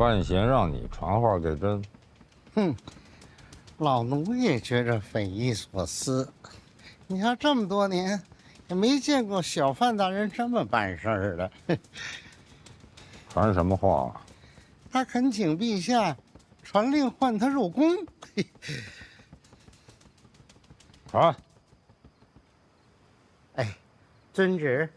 范闲让你传话给朕，哼，老奴也觉着匪夷所思。你看这么多年，也没见过小范大人这么办事儿的。传什么话？他恳请陛下传令唤他入宫。传。哎，遵旨。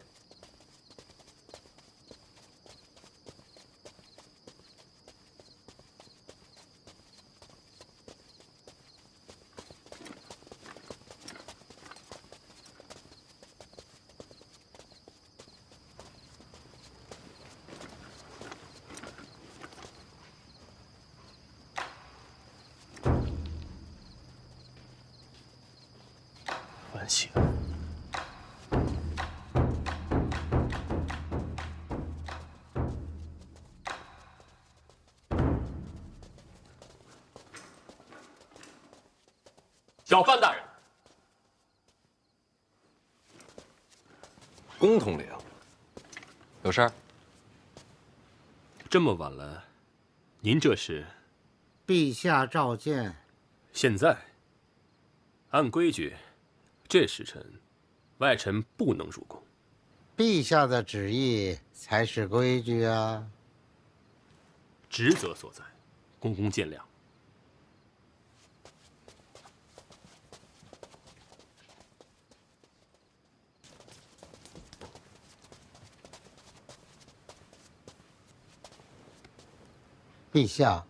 范闲，小范大人，龚统领，有事儿？这么晚了，您这是？陛下召见。现在，按规矩，这时辰，外臣不能入宫。陛下的旨意才是规矩啊！职责所在，公公见谅。陛下，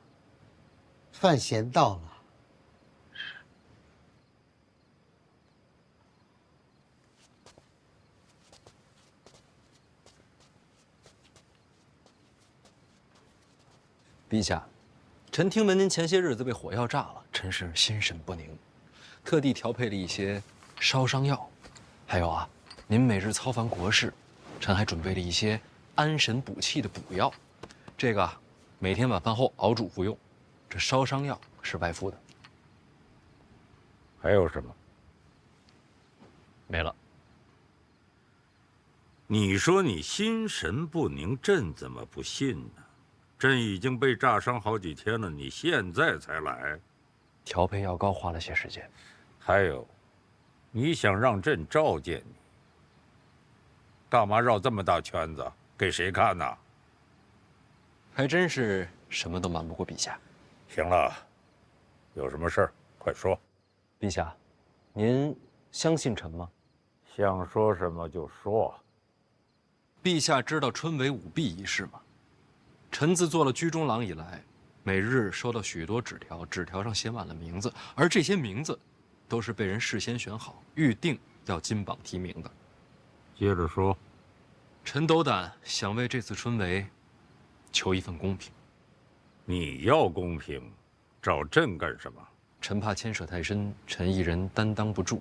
范闲到了。陛下，臣听闻您前些日子被火药炸了，臣是心神不宁，特地调配了一些烧伤药。还有啊，您每日操烦国事，臣还准备了一些安神补气的补药。这个每天晚饭后熬煮服用。这烧伤药是外敷的。还有什么？没了。你说你心神不宁，朕怎么不信呢？朕已经被炸伤好几天了，你现在才来？调配药膏花了些时间。还有，你想让朕召见你，干嘛绕这么大圈子？给谁看呢？还真是什么都瞒不过陛下。行了，有什么事儿快说。陛下，您相信臣吗？想说什么就说。陛下知道春闱舞弊一事吗？臣自做了居中郎以来，每日收到许多纸条，纸条上写满了名字，而这些名字都是被人事先选好，预定要金榜题名的。接着说。臣斗胆想为这次春闱求一份公平。你要公平，找朕干什么？臣怕牵涉太深，臣一人担当不住。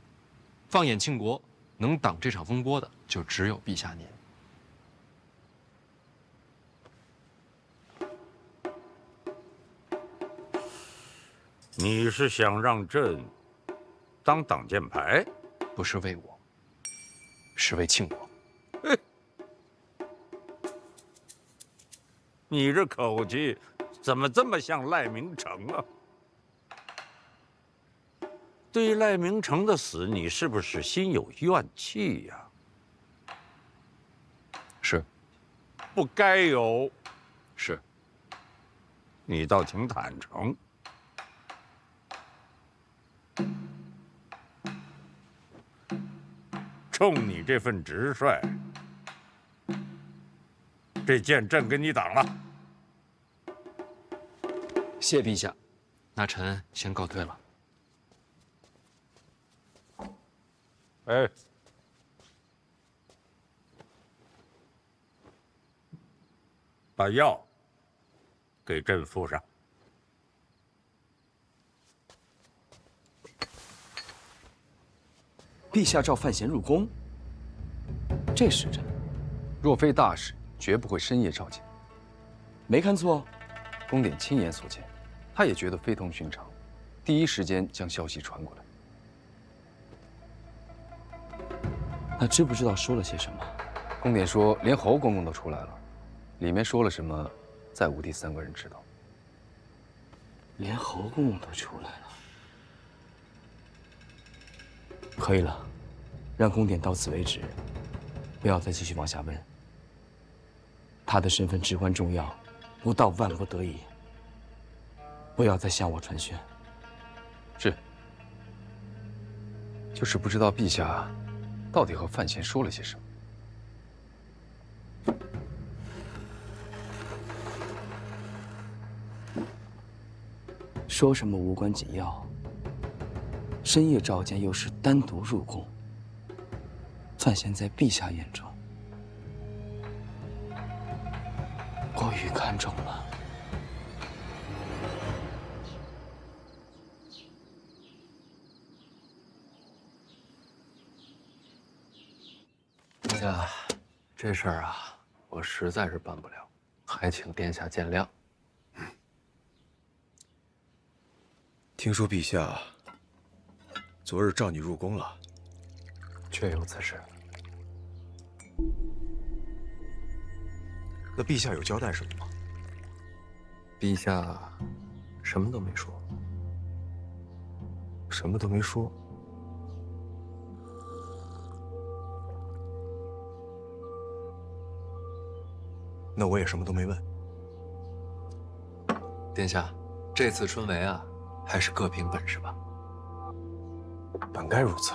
放眼庆国，能挡这场风波的，就只有陛下您。你是想让朕当挡箭牌？不是为我，是为庆国。你这口气怎么这么像赖明成啊？对赖明成的死，你是不是心有怨气呀？是。不该有。是。你倒挺坦诚。冲你这份直率，这剑朕给你挡了。谢陛下，那臣先告退了。哎，把药给朕敷上。陛下召范闲入宫，这时辰，若非大事，绝不会深夜召见。没看错，宫典亲眼所见，他也觉得非同寻常，第一时间将消息传过来。那知不知道说了些什么？宫典说，连侯公公都出来了，里面说了什么，再无第三个人知道。连侯公都出来了，可以了，让宫典到此为止，不要再继续往下问。他的身份至关重要，不到万不得已，不要再向我传讯。是。就是不知道陛下到底和范闲说了些什么。说什么无关紧要，深夜召见又是单独入宫，范闲在陛下眼中过于看重了。殿下，这事儿啊，我实在是办不了，还请殿下见谅。听说陛下昨日召你入宫了，确有此事。那陛下有交代什么吗？陛下什么都没说。什么都没说。那我也什么都没问。殿下，这次春闱啊，还是各凭本事吧。本该如此。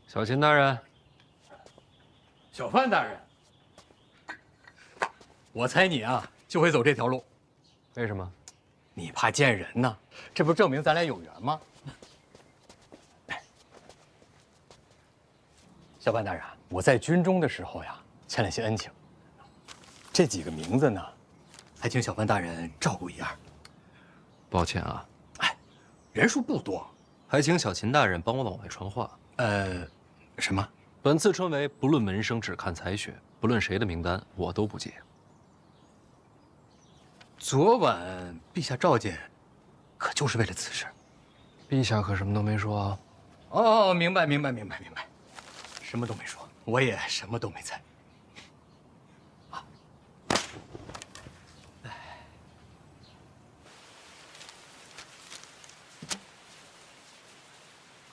小秦大人，小范大人，我猜你啊就会走这条路。为什么？你怕见人呢？这不证明咱俩有缘吗？小范大人，我在军中的时候呀，欠了些恩情。这几个名字呢，还请小范大人照顾一二。抱歉啊，人数不多。还请小秦大人帮我往外传话。什么？本次春闱不论门生，只看才学，不论谁的名单，我都不接。昨晚陛下召见，可就是为了此事。陛下可什么都没说啊。哦，明白，什么都没说，我也什么都没猜。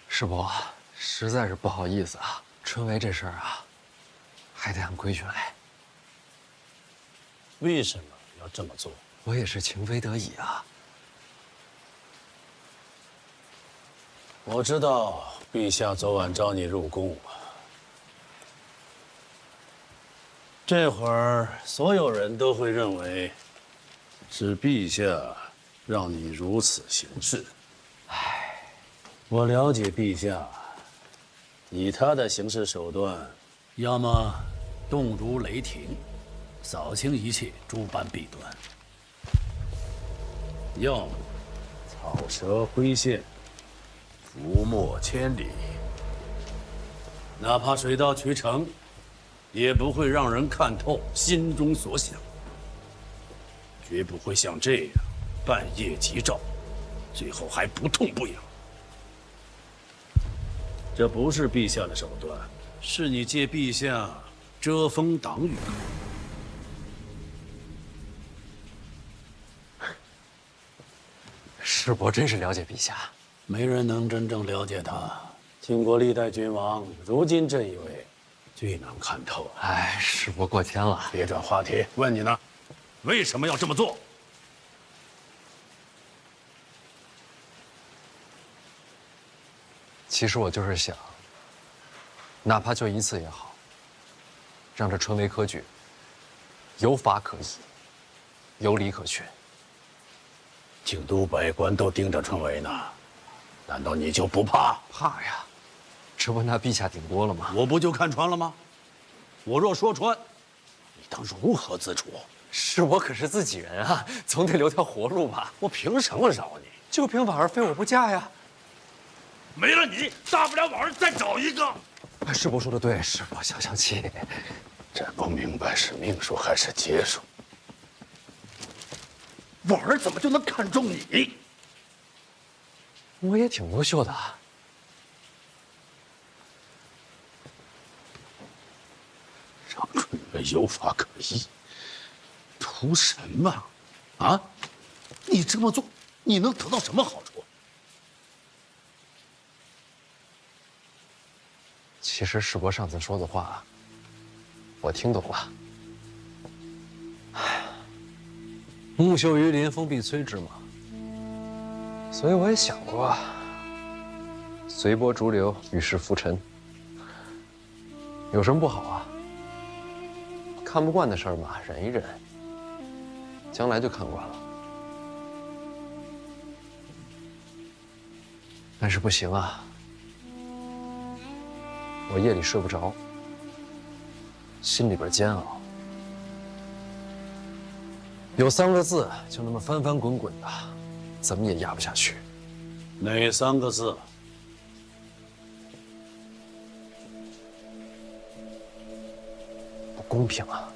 师伯，实在是不好意思啊，春闱这事儿啊，还得按规矩来。为什么要这么做？我也是情非得已啊。我知道陛下昨晚召你入宫，这会儿所有人都会认为是陛下让你如此行事。我了解陛下，以他的行事手段，要么动如雷霆，扫清一切，诸般弊端；要么草蛇灰线，伏没千里。哪怕水到渠成，也不会让人看透心中所想，绝不会像这样半夜急召，最后还不痛不痒。这不是陛下的手段，是你借陛下遮风挡雨。师伯真是了解陛下，没人能真正了解他。经过历代君王，如今这一位最能看透。哎，师伯过谦了。别转话题，问你呢，为什么要这么做？其实我就是想，哪怕就一次也好，让这春闱科举有法可依，有理可循。京都百官都盯着春闱呢，难道你就不怕？怕呀，这不拿陛下顶多了吗？我不就看穿了吗？我若说穿，你当如何自处？是我可是自己人啊，总得留条活路吧？我凭什么饶你？就凭婉儿非我不嫁呀！没了你，大不了往上再找一个。师伯说的对，师伯消消气。真不明白是命数还是劫数。婉儿怎么就能看中你？我也挺优秀的。让春月有法可依，图什么？啊？你这么做，你能得到什么好处？其实师伯上次说的话，我听懂了。木秀于林，风必摧之嘛。所以我也想过，随波逐流，与世浮沉，有什么不好啊？看不惯的事儿嘛，忍一忍，将来就看惯了。但是不行啊，我夜里睡不着，心里边煎熬。有3个字，就那么翻翻滚滚的，怎么也压不下去。哪3个字？不公平啊！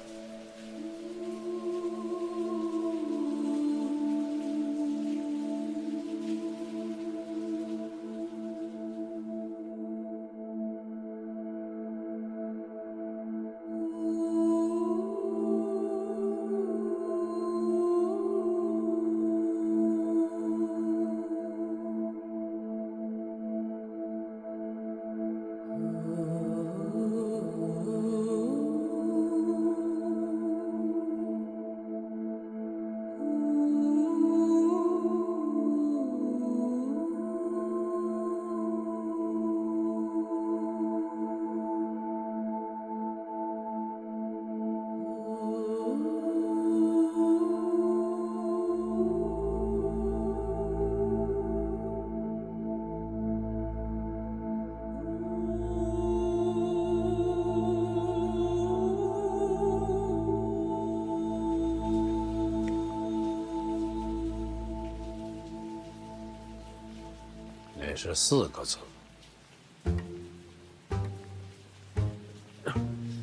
那是4个字。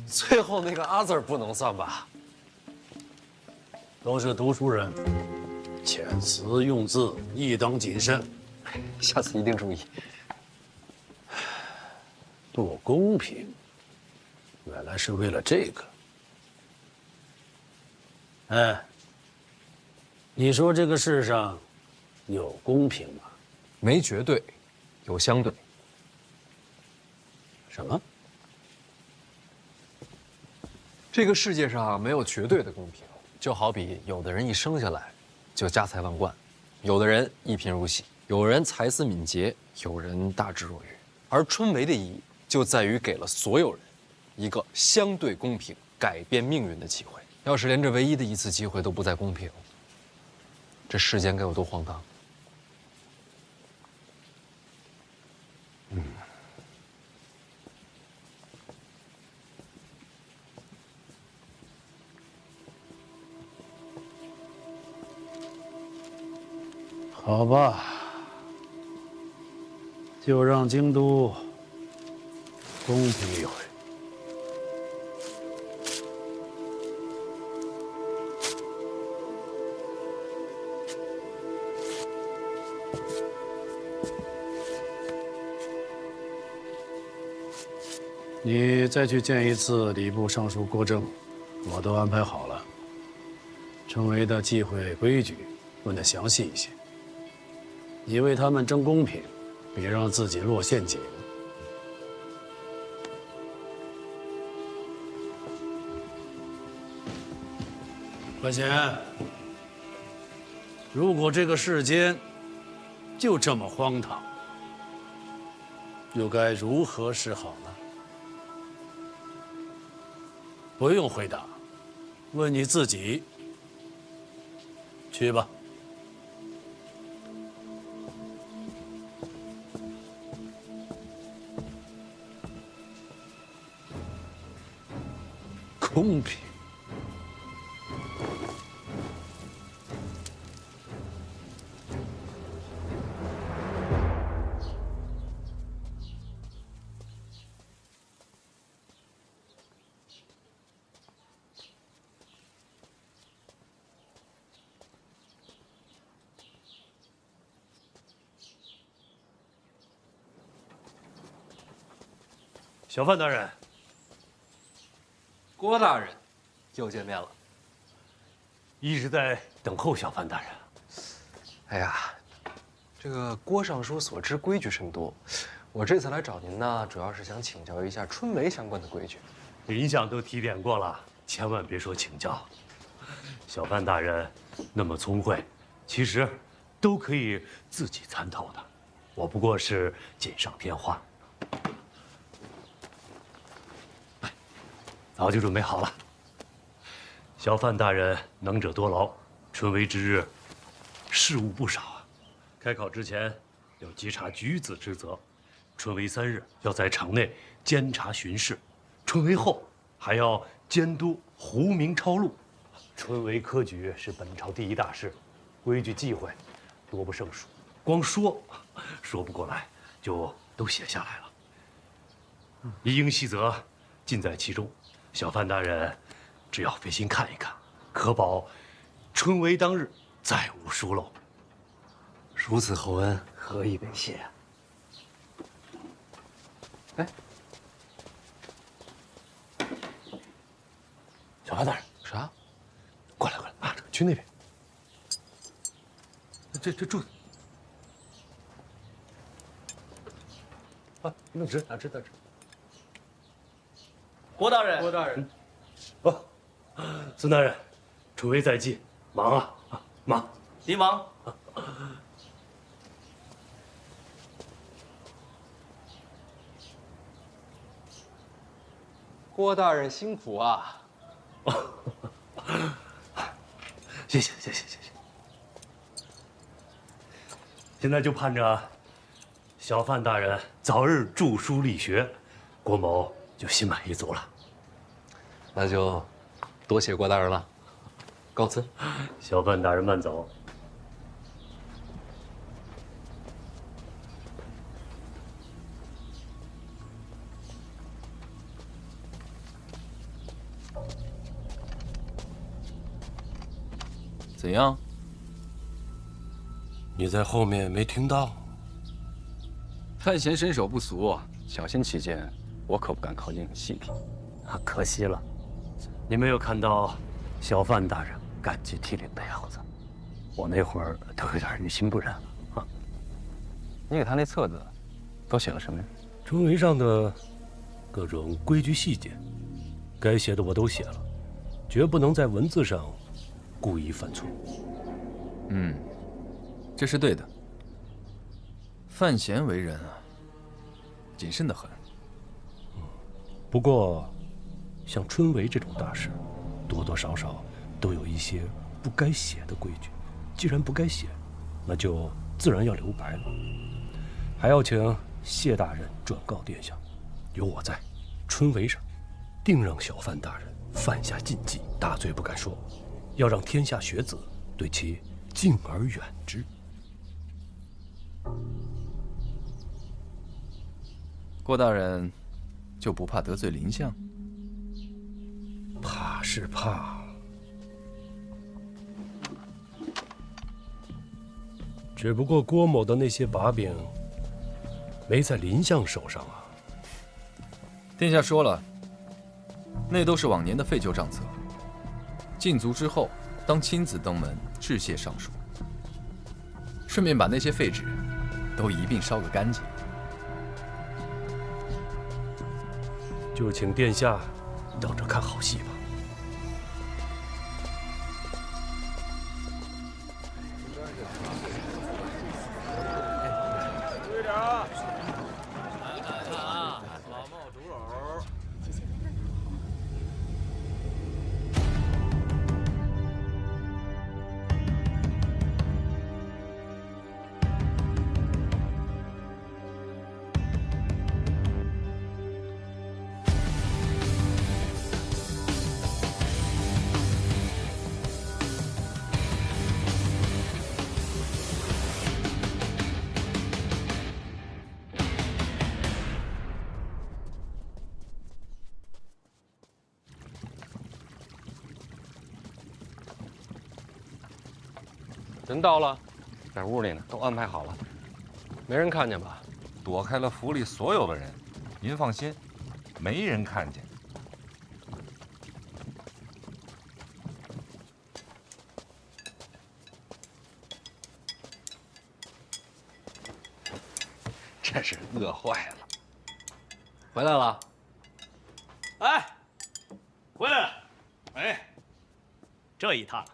最后那个“阿”字不能算吧？都是读书人，遣词用字亦当谨慎。下次一定注意。不公平，原来是为了这个。哎，你说这个世上有公平吗？没绝对，有相对。什么？这个世界上没有绝对的公平，就好比有的人一生下来就家财万贯，有的人一贫如洗，有人才思敏捷，有人大智若愚。而春闱的意义就在于给了所有人一个相对公平、改变命运的机会。要是连这唯一的一次机会都不再公平，这世间该有多荒唐！好吧，就让京都公平一回。你再去见一次礼部尚书郭正，我都安排好了。春闱的忌讳规矩问得详细一些。你为他们争公平，别让自己落陷阱。怀贤，如果这个世间就这么荒唐，又该如何是好呢？不用回答，问你自己。去吧。公平。小范大人，郭大人，又见面了。一直在等候小范大人。哎呀，这个郭尚书所知规矩甚多，我这次来找您呢，主要是想请教一下春闱相关的规矩。林相都提点过了，千万别说请教。小范大人那么聪慧，其实都可以自己参透的。我不过是锦上添花。早就准备好了。小范大人能者多劳，春闱之日，事务不少啊。开考之前要稽查举子之责，春闱3日要在场内监察巡视，春闱后还要监督胡明抄录。春闱科举是本朝第一大事，规矩忌讳多不胜数，光说不过来，就都写下来了。一应细则尽在其中。小范大人，只要费心看一看，可保春闱当日再无疏漏。如此厚恩，何以为谢？哎，小范大人，啥？过来啊，去那边。这柱子啊，弄直，直。郭大人，郭大人，哦，孙大人，春闱在即，忙啊，忙。您忙。郭大人辛苦啊！谢谢。现在就盼着小范大人早日著书立学，郭某就心满意足了。那就多谢郭大人了，告辞。小范大人慢走。怎样？你在后面没听到？范闲身手不俗，小心起见，我可不敢靠近细品。啊，可惜了，你没有看到小范大人感激涕零的样子，我那会儿都有点于心不忍了啊。你给他那册子都写了什么呀？春闱上的各种规矩细节，该写的我都写了，绝不能在文字上故意犯错。这是对的。范闲为人啊，谨慎得很。不过，像春闱这种大事，多多少少都有一些不该写的规矩。既然不该写，那就自然要留白了。还要请谢大人转告殿下，有我在，春闱上定让小范大人犯下禁忌，大罪不敢说，要让天下学子对其敬而远之。郭大人就不怕得罪林相？怕是怕，只不过郭某的那些把柄没在林相手上啊。殿下说了，那都是往年的废旧账册。禁足之后，当亲自登门致谢上书，顺便把那些废纸都一并烧个干净。就请殿下等着看好戏吧。注意点啊！看啊，老冒竹篓。人到了，在屋里呢，都安排好了，没人看见吧？躲开了府里所有的人，您放心，没人看见。真是饿坏了。回来了。哎，回来了。哎，这一趟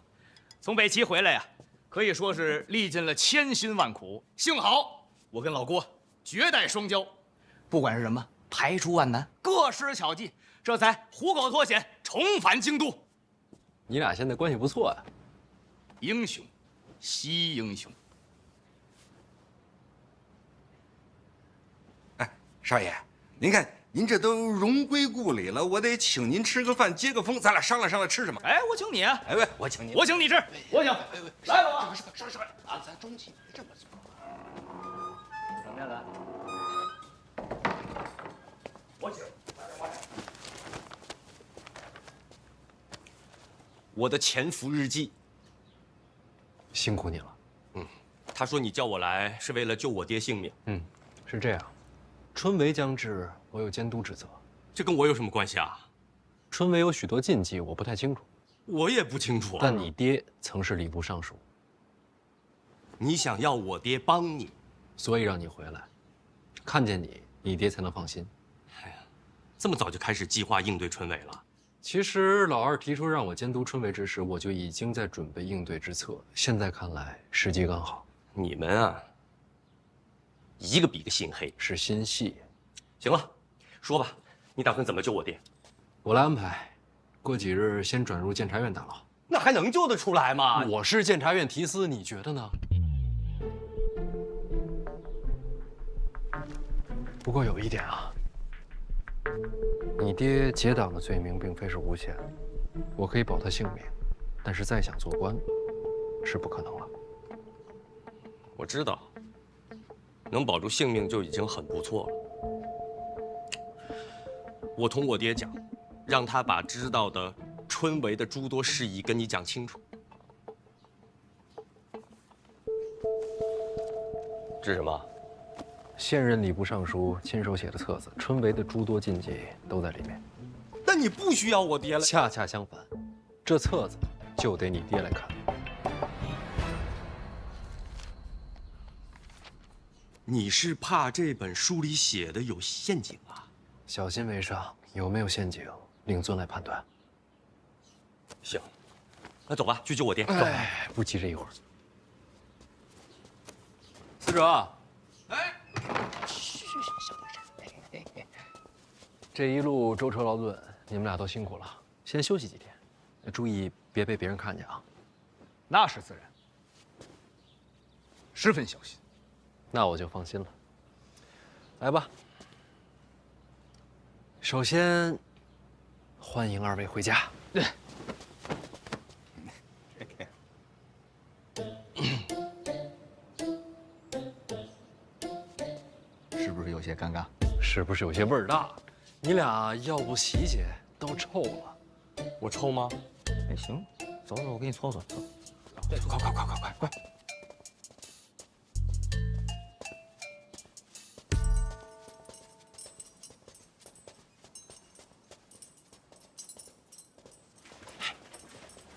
从北齐回来呀，可以说是历尽了千辛万苦。幸好我跟老郭绝代双骄，不管是什么排除万难，各施巧计，这才虎口脱险，重返京都。你俩现在关系不错呀。英雄惜英雄。少爷，您看您这都荣归故里了，我得请您吃个饭，接个风，咱俩商量商量吃什么。哎，我请你啊！哎喂，我请你，我请你吃，我请。来吧，少啊，咱中气别这么做。怎么样，咱？我请。我的潜伏日记。辛苦你了。他说你叫我来是为了救我爹性命。是这样。春闱将至，我有监督职责。这跟我有什么关系啊？春闱有许多禁忌，我不太清楚。我也不清楚。但你爹曾是礼部尚书。你想要我爹帮你，所以让你回来，看见你，你爹才能放心。哎呀，这么早就开始计划应对春闱了？其实老二提出让我监督春闱之时，我就已经在准备应对之策。现在看来，时机刚好。你们啊，一个比一个心黑，是心细。行了，说吧，你打算怎么救我爹？我来安排，过几日先转入监察院大牢。那还能救得出来吗？我是监察院提司，你觉得呢？不过有一点啊，你爹结党的罪名并非是无限，我可以保他性命，但是再想做官，是不可能了。我知道。能保住性命就已经很不错了。我同我爹讲，让他把知道的春闱的诸多事宜跟你讲清楚。这是什么？现任礼部尚书亲手写的册子，春闱的诸多禁忌都在里面。但你不需要我爹了。恰恰相反，这册子就得你爹来看。你是怕这本书里写的有陷阱啊？小心为上，有没有陷阱，令尊来判断。行，那走吧，去救我爹。哎，不急这一会儿。司者，哎，这一路舟车劳顿，你们俩都辛苦了，先休息几天，注意别被别人看见啊。那是自然，十分小心。那我就放心了。来吧，首先欢迎二位回家。对。是不是有些尴尬？是不是有些味儿大？你俩要不洗洗，都臭了。我臭吗？哎，行，走走，我给你搓搓。走，快！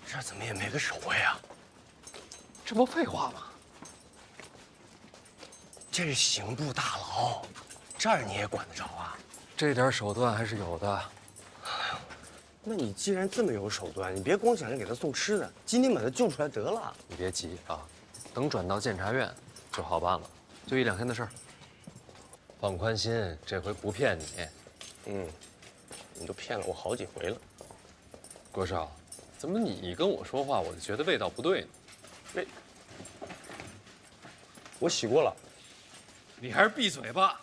这怎么也没个守卫啊？这不废话吗？这是刑部大牢，这儿你也管得着啊？这点手段还是有的。那你既然这么有手段，你别光想着给他送吃的，今天把他救出来得了。你别急啊，等转到监察院就好办了，就1-2天的事儿。放宽心，这回不骗你。你都骗了我好几回了。郭少，怎么你跟我说话，我就觉得味道不对呢？我洗过了。你还是闭嘴吧。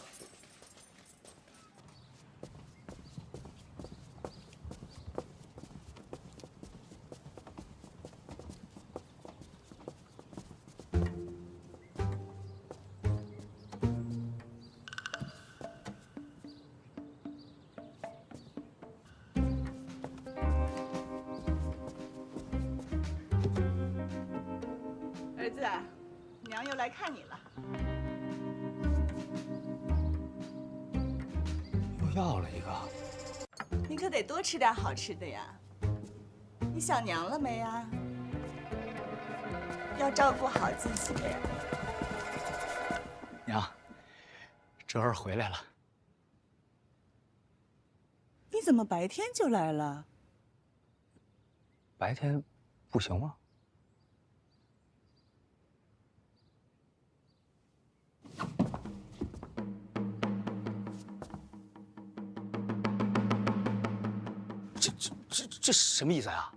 儿子，又来看你了。又要了一个。你可得多吃点好吃的呀。你想娘了没呀？要照顾好自己。娘，哲儿回来了。你怎么白天就来了？白天不行吗？这是什么意思啊？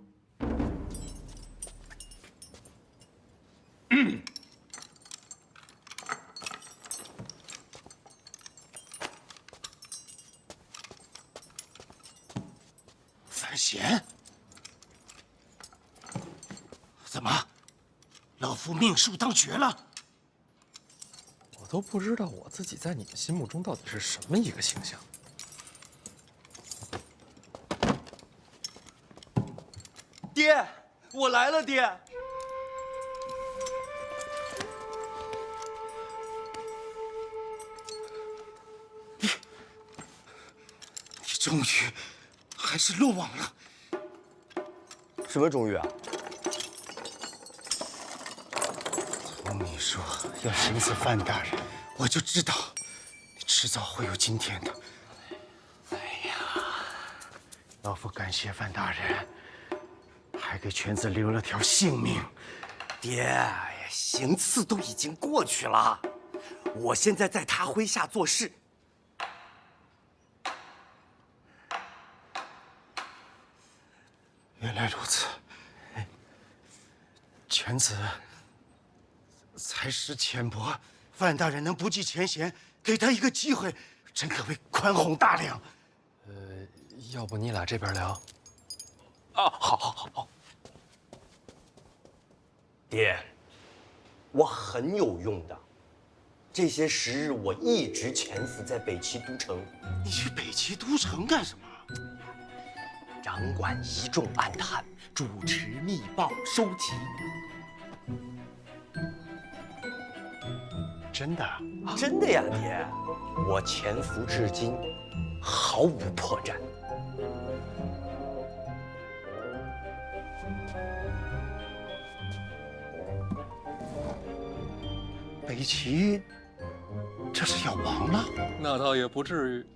范闲，怎么，老夫命数当绝了？我都不知道我自己在你们心目中到底是什么一个形象。爹，我来了，爹。你终于还是落网了。什么终于啊？从你说要审死范大人，我就知道你迟早会有今天的。哎呀，老夫感谢范大人，还给犬子留了条性命。爹，行刺都已经过去了，我现在在他麾下做事。原来如此，犬子才识浅薄，范大人能不计前嫌，给他一个机会，真可谓宽宏大量。要不你俩这边聊？啊，好。爹，我很有用的。这些时日，我一直潜伏在北齐都城。你去北齐都城干什么？掌管一众暗探，主持密报，收集。真的？真的呀，爹。我潜伏至今，毫无破绽。北齐这是要亡了？那倒也不至于。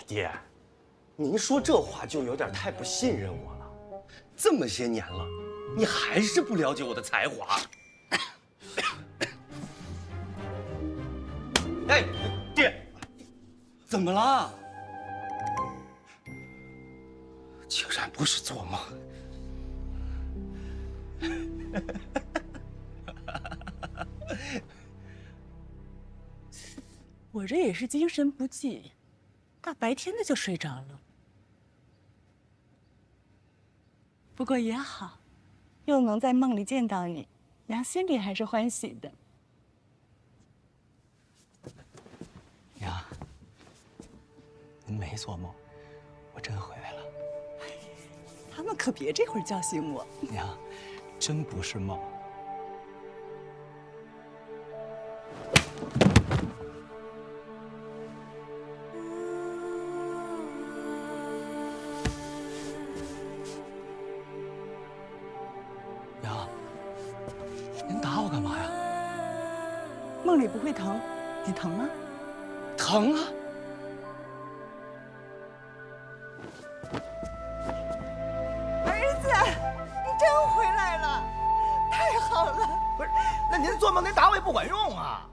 爹，您说这话就有点太不信任我了。这么些年了，你还是不了解我的才华。哎，爹，怎么了？竟然不是做梦。我这也是精神不济，大白天的就睡着了。不过也好，又能在梦里见到你，娘心里还是欢喜的。娘，您没做梦，我真回来了。他们可别这会儿叫醒我。娘，真不是梦。娘，您打我干嘛呀？梦里不会疼，你疼吗？疼啊！儿子，你真回来了，太好了！不是，那您做梦您打我也不管用啊！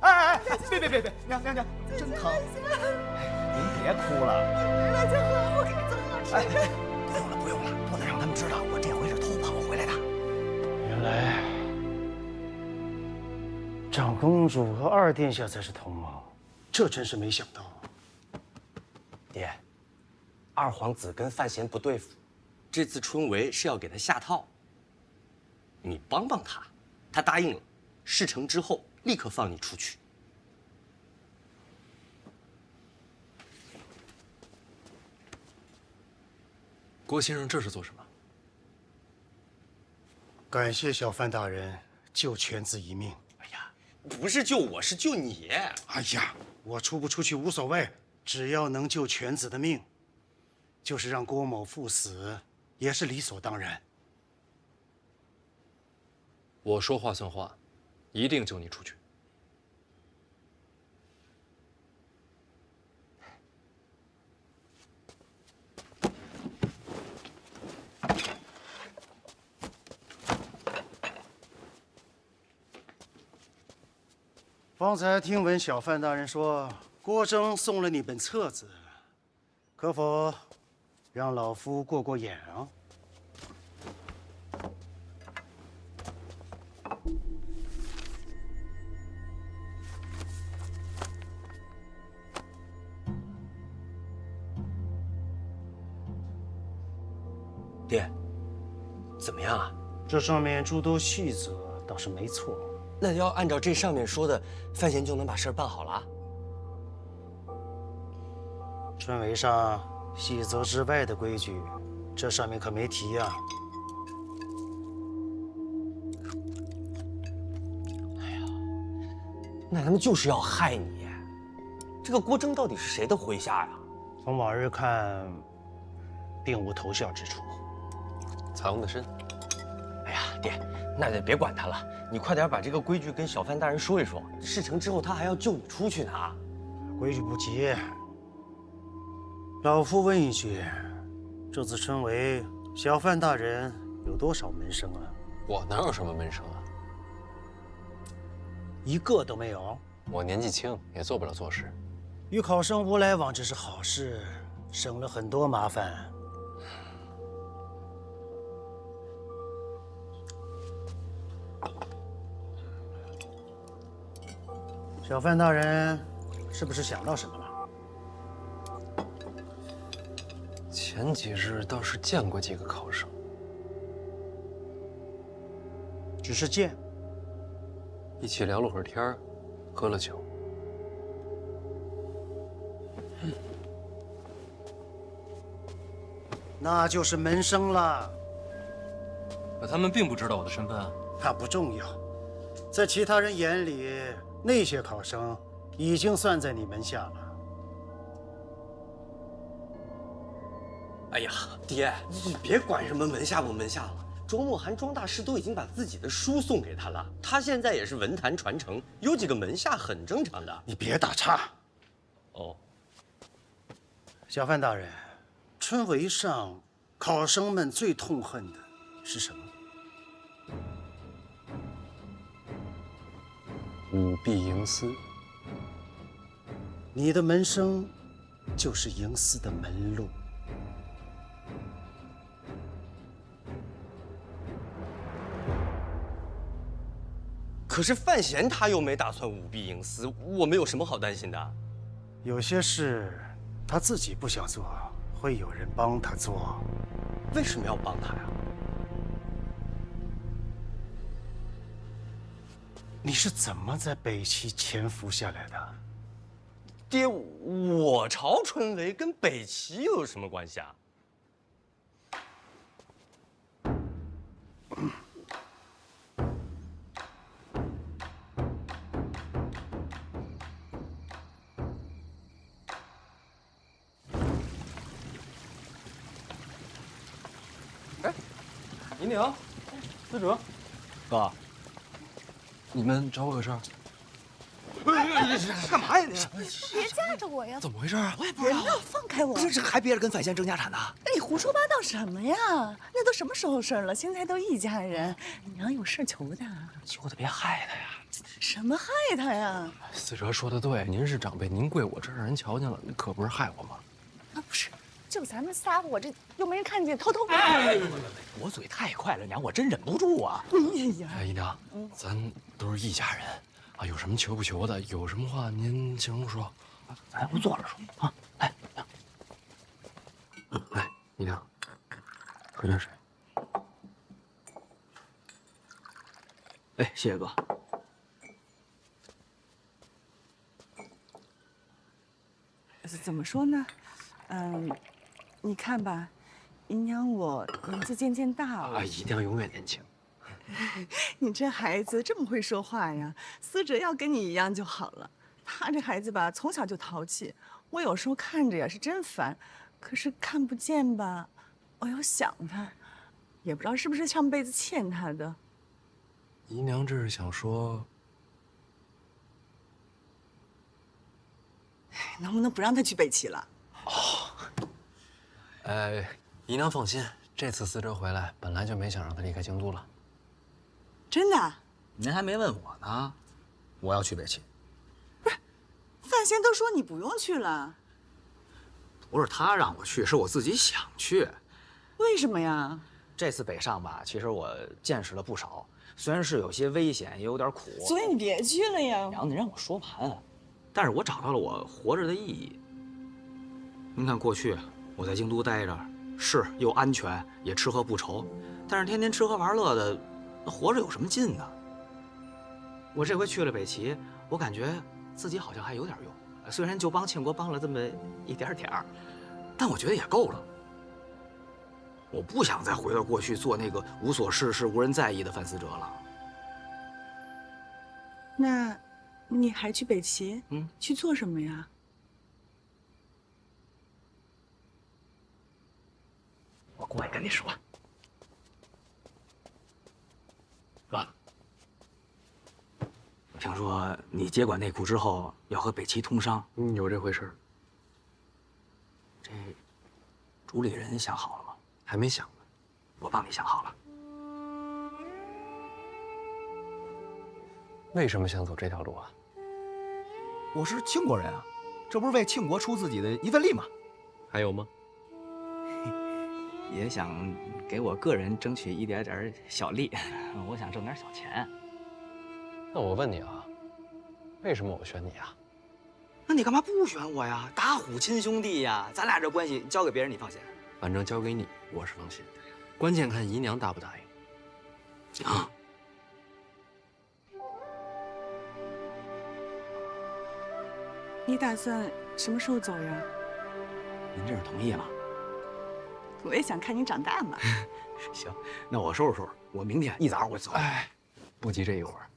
哎，别，娘，真疼！您别哭了。回来就好，我给你做好吃的。不用了，不能让他们知道我这回是偷跑回来的。原来长公主和二殿下才是同盟，这真是没想到。爹，二皇子跟范闲不对付，这次春闱是要给他下套。你帮帮他，他答应了，事成之后立刻放你出去。郭先生这是做什么？感谢小范大人救犬子一命。不是救我，是救你。哎呀，我出不出去无所谓，只要能救犬子的命，就是让郭某赴死，也是理所当然。我说话算话，一定救你出去。方才听闻小范大人说，郭征送了你本册子，可否让老夫过过眼啊？爹，怎么样啊？这上面诸多细则倒是没错。那要按照这上面说的，范闲就能把事儿办好了。春闱上细则之外的规矩，这上面可没提呀。那他们就是要害你。这个郭征到底是谁的麾下呀？从往日看，并无投效之处。藏得深。哎呀，爹，那就别管他了，你快点把这个规矩跟小范大人说一说。事成之后，他还要救你出去呢。规矩不急，老夫问一句，这次春闱，小范大人有多少门生啊？我哪有什么门生啊？一个都没有。我年纪轻，也做不了做事。与考生无来往，这是好事，省了很多麻烦。小范大人，是不是想到什么了？前几日倒是见过几个考生，只是见，一起聊了会儿天儿，喝了酒。那就是门生了。可他们并不知道我的身份啊。那不重要，在其他人眼里，那些考生已经算在你门下了。哎呀，爹，你别管什么门下不门下了。庄墨涵庄大师都已经把自己的书送给他了，他现在也是文坛传承，有几个门下很正常的。你别打岔。哦，小范大人，春闱上考生们最痛恨的是什么？舞弊营私。你的门生就是营私的门路。可是范闲他又没打算舞弊营私，我们有什么好担心的？有些事他自己不想做，会有人帮他做。为什么要帮他呀？你是怎么在北齐潜伏下来的？爹，我朝春闱跟北齐又有什么关系啊？哎，尹鼎，司哲，哥，你们找我有事儿？干嘛呀你？别架着我呀！怎么回事啊？我也不知道。放开我！这还憋着跟范闲争家产呢？你胡说八道什么呀？那都什么时候事了？现在都一家人，娘有事求他。求他别害他呀！什么害他呀？司哲说的对，您是长辈，您跪我这儿让人瞧见了，可不是害我吗？啊，不是，就咱们仨，我这又没人看见，偷偷。我嘴太快了，娘，我真忍不住啊！哎，姨娘，咱都是一家人啊，有什么求不求的，有什么话您请我说。咱还不坐着说啊？来，娘，来，姨娘，喝点水。哎，谢谢哥。怎么说呢？你看吧，姨娘我年纪渐渐大了。啊，姨娘永远年轻。你这孩子这么会说话呀？思哲要跟你一样就好了。他这孩子吧，从小就淘气，我有时候看着呀是真烦，可是看不见吧，我又想他，也不知道是不是上辈子欠他的。姨娘这是想说，能不能不让他去北齐了？姨娘放心，这次思哲回来，本来就没想让他离开京都了。真的？您还没问我呢，我要去北齐。范闲都说你不用去了，不是他让我去，是我自己想去。为什么呀？这次北上吧，其实我见识了不少，虽然是有些危险，也有点苦。所以你别去了呀。娘，你让我说完。但是我找到了我活着的意义。您看，过去我在京都待着，是又安全，也吃喝不愁，但是天天吃喝玩乐的，那活着有什么劲呢？我这回去了北齐，我感觉自己好像还有点用，虽然就帮庆国帮了这么一点点儿，但我觉得也够了。我不想再回到过去做那个无所事事、无人在意的范思哲了。那，你还去北齐？去做什么呀？我过来跟你说，哥，听说你接管内库之后要和北齐通商，有这回事？这主理人想好了吗？还没想呢，我帮你想好了。为什么想走这条路啊？我是庆国人啊，这不是为庆国出自己的一份力吗？还有吗？也想给我个人争取一点点小利，我想挣点小钱。那我问你啊，为什么我选你啊？那你干嘛不选我呀？打虎亲兄弟呀，咱俩这关系交给别人你放心。反正交给你，我是放心。关键看姨娘答不答应。啊！你打算什么时候走呀？您这是同意了？我也想看你长大嘛。行，那我收拾收拾，我明天一早我就走。哎，不急这一会儿，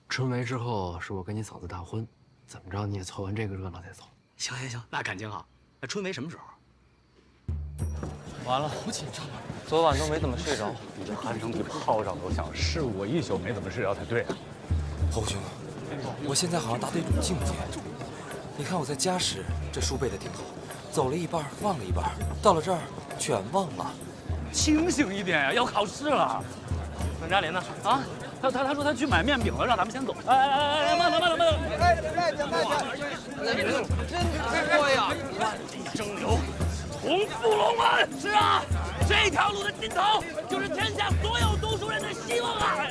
春闱之后是我跟你嫂子大婚，怎么着你也凑完这个热闹再走。行行行，那感情好。那春闱什么时候？完了，好紧张啊！昨晚都没怎么睡着，你这鼾声比炮仗都响，是我一宿没怎么睡着才对啊。侯兄，我现在好像达到一种境界。你看我在家时，这书背得挺好，走了一半忘了一半，到了这儿全忘了。清醒一点呀，要考试了。段嘉林呢？啊，他说他去买面饼了，让咱们先走。哎，慢点。真多呀！一蒸馏，同富龙门。是啊，这条路的尽头就是天下所有读书人的希望啊！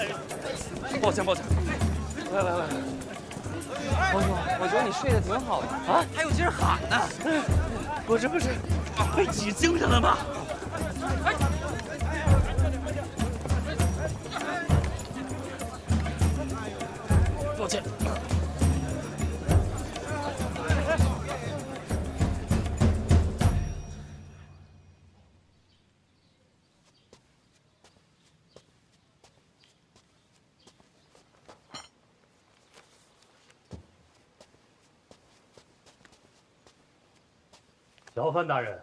抱歉。来。侯兄，我觉得你睡得挺好的啊，还有劲儿喊呢。我这不是被挤精神了吗？抱歉。小范大人，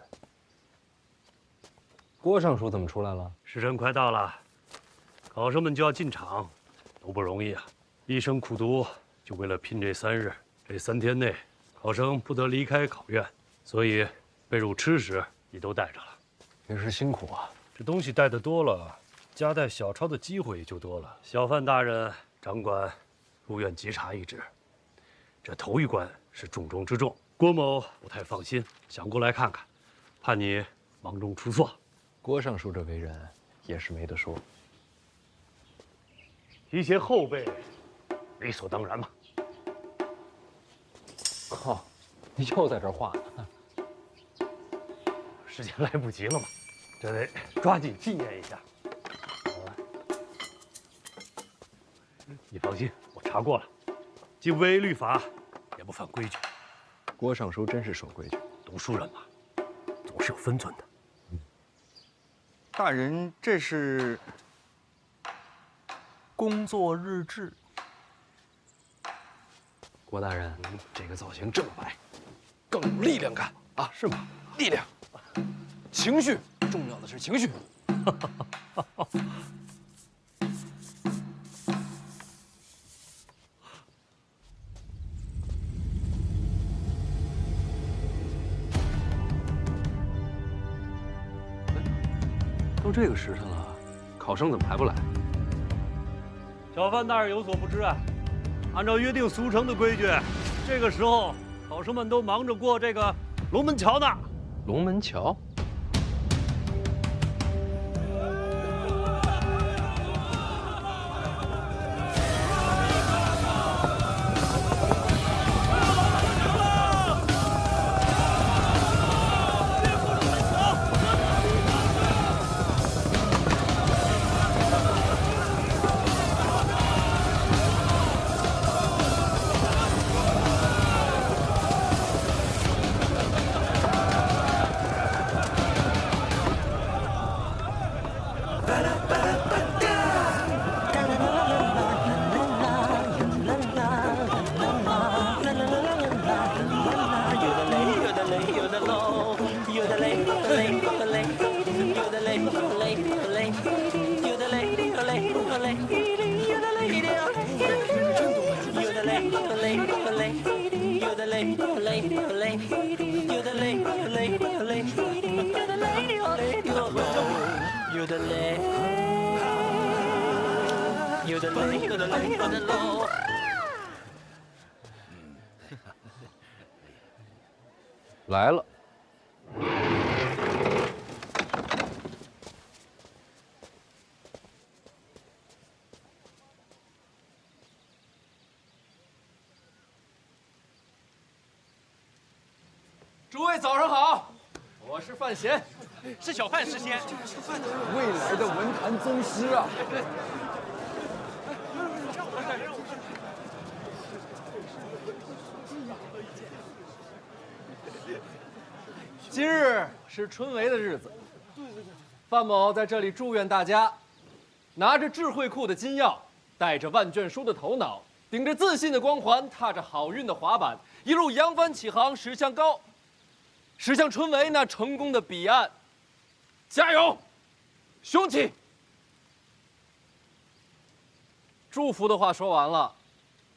郭尚书怎么出来了？时辰快到了，考生们就要进场，都不容易啊！一生苦读，就为了拼这3日。这3天内，考生不得离开考院，所以被褥吃食你都带着了。平时辛苦啊！这东西带得多了，夹带小抄的机会也就多了。小范大人掌管入院稽查一职，这头一关是重中之重。郭某不太放心，想过来看看，怕你忙中出错。郭尚书这为人也是没得说。提携后辈，理所当然嘛。靠，你又在这画呢？时间来不及了嘛，这得抓紧纪念一下。你放心，我查过了，既不违律法，也不犯规矩。郭尚书真是守规矩，读书人嘛，总是有分寸的。大人，这是工作日志。郭大人，这个造型这么白，更有力量感啊，是吗？力量，情绪，重要的是情绪。都这个时辰了，考生怎么还不来？小范大人有所不知啊，按照约定俗成的规矩，这个时候考生们都忙着过这个龙门桥呢。龙门桥？来了。诸位早上好，我是范闲，是小范师先，未来的文坛宗师啊！今日是春闱的日子，范某在这里祝愿大家，拿着智慧库的金钥，带着万卷书的头脑，顶着自信的光环，踏着好运的滑板，一路扬帆起航，驶向春闱那成功的彼岸。加油，雄起！祝福的话说完了，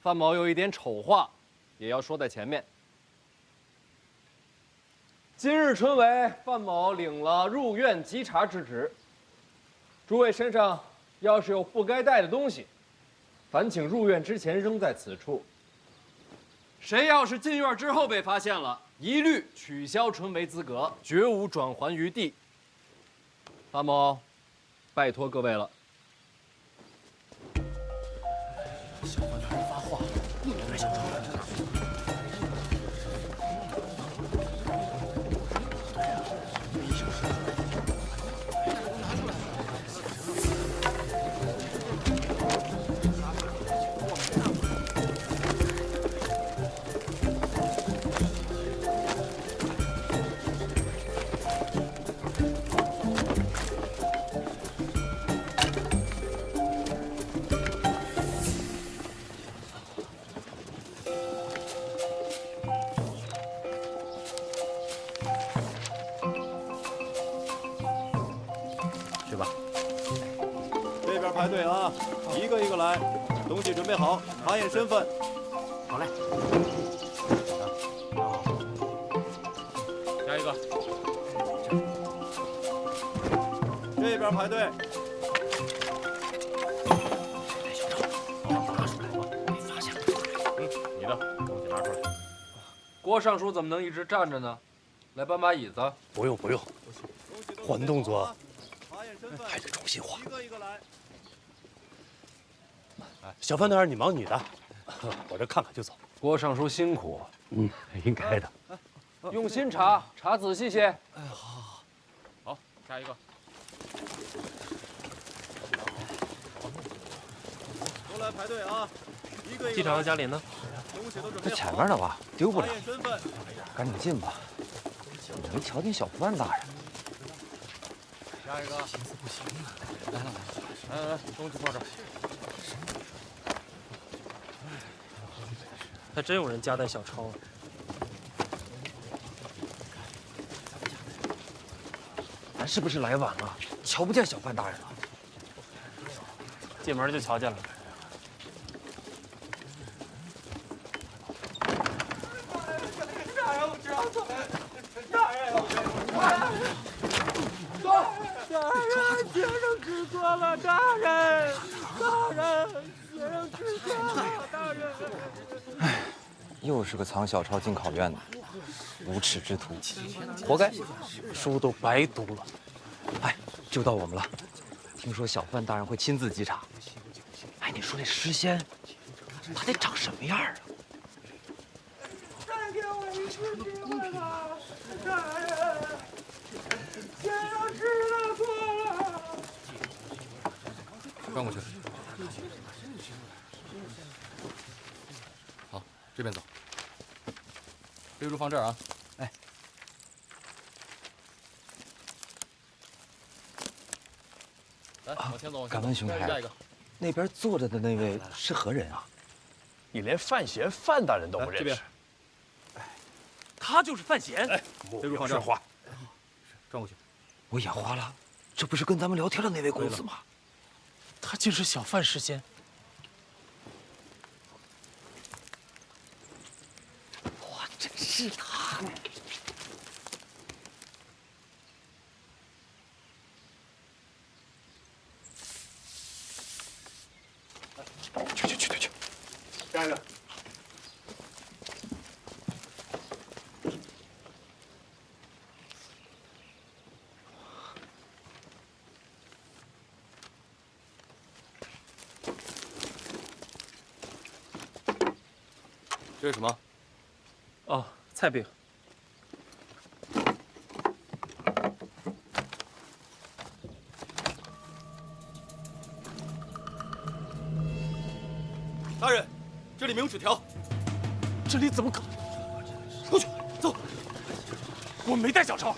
范某有一点丑话，也要说在前面。今日春闱，范某领了入院稽查之职。诸位身上要是有不该带的东西，烦请入院之前扔在此处。谁要是进院之后被发现了，一律取消春闱资格，绝无转还余地。范某，拜托各位了。小范大人发话，不能让小张知道。排队啊，一个一个来，东西准备好，查验身份。好嘞。下一个。这边排队。你的东西拿出来。郭尚书怎么能一直站着呢？来搬把椅子。不用，缓动作，还得重新画。小范大人，你忙你的，我这看看就走。郭尚书辛苦，应该的。用心查，查仔细些。哎，好。好，下一个。都来排队啊！一个一个。机长和嘉玲呢？这前面的吧，丢不了。赶紧进吧，没瞧见小范大人。下一个。心思不行啊！来，东西放这儿。还真有人夹带小抄啊！咱是不是来晚了？瞧不见小范大人了？进门就瞧见了。大人，我知道错了。大人，学生知错了，大人，学生知错了，大人。哎，又是个藏小抄进考院的无耻之徒，活该，书都白读了。哎，就到我们了。听说小范大人会亲自稽查。哎，你说这诗仙，他得长什么样啊？再给我一次机会吧，大人，学生知道错了。转过去。好，这边走。背书放这儿啊。哎。来，往前走，往前走。敢问兄台，那边坐着的那位是何人啊？你连范闲范大人都不认识？他就是范闲。哎，背书放这儿。话。转过去。我眼花了，这不是跟咱们聊天的那位公子吗？他竟是小范诗仙。哇，真是他！去！站着。这是什么？哦，菜饼。大人，这里没有纸条。这里怎么可？出去，走。我没带小抄。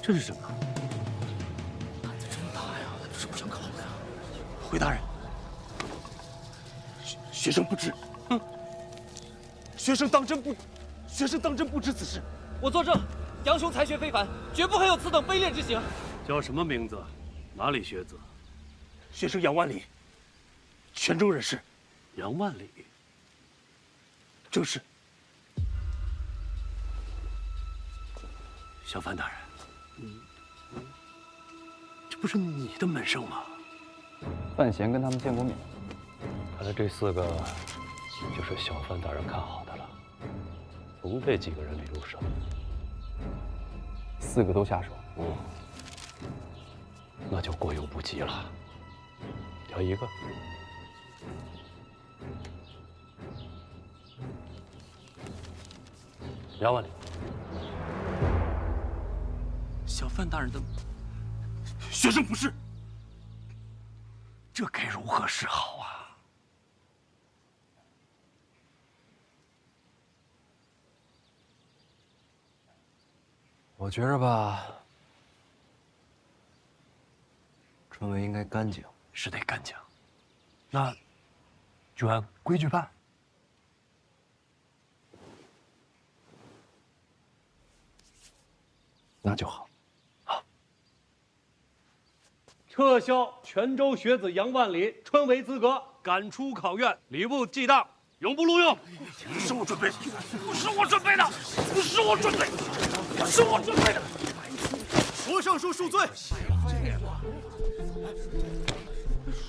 这是什么？胆子真大呀！他是不想考呀？回大人，学生不知。学生当真不知此事。我作证，杨雄才学非凡，绝不会有此等卑劣之行。叫什么名字？哪里学子？学生杨万里，泉州人士。杨万里。正是。小范大人。这不是你的门生吗？范闲跟他们见过面。看来这4个就是小范大人看好的了，从这几个人里入手。 4个都下手。那就过犹不及了。挑一个。杨万里。小范大人的学生不是，这该如何是好啊？我觉着吧，春闱应该干净，是得干净。那就按规矩办。那就好。 撤销泉州学子杨万里春闱资格，赶出考院，礼部记当，永不录用。不是我准备的，不是我准备的，不是我准备的，不是我准备的。罗尚书恕罪。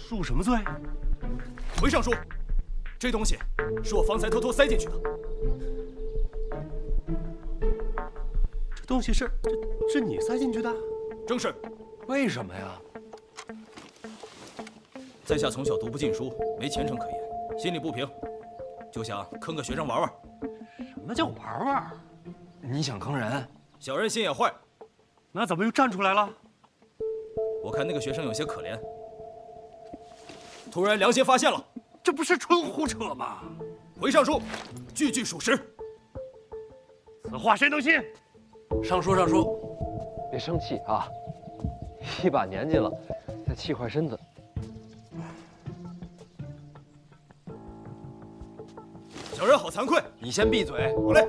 恕什么罪？回尚书，这东西是我方才偷偷塞进去的。这东西是你塞进去的？正是。为什么呀？ 在下从小读不进书，没前程可言，心里不平，就想坑个学生玩玩。什么叫玩玩？你想坑人？小人心眼坏。那怎么又站出来了？我看那个学生有些可怜，突然良心发现了。这不是纯胡扯吗？回尚书，句句属实。此话谁能信？上书，上书，别生气啊！一把年纪了，再气坏身子。小人好惭愧。你先闭嘴。好嘞。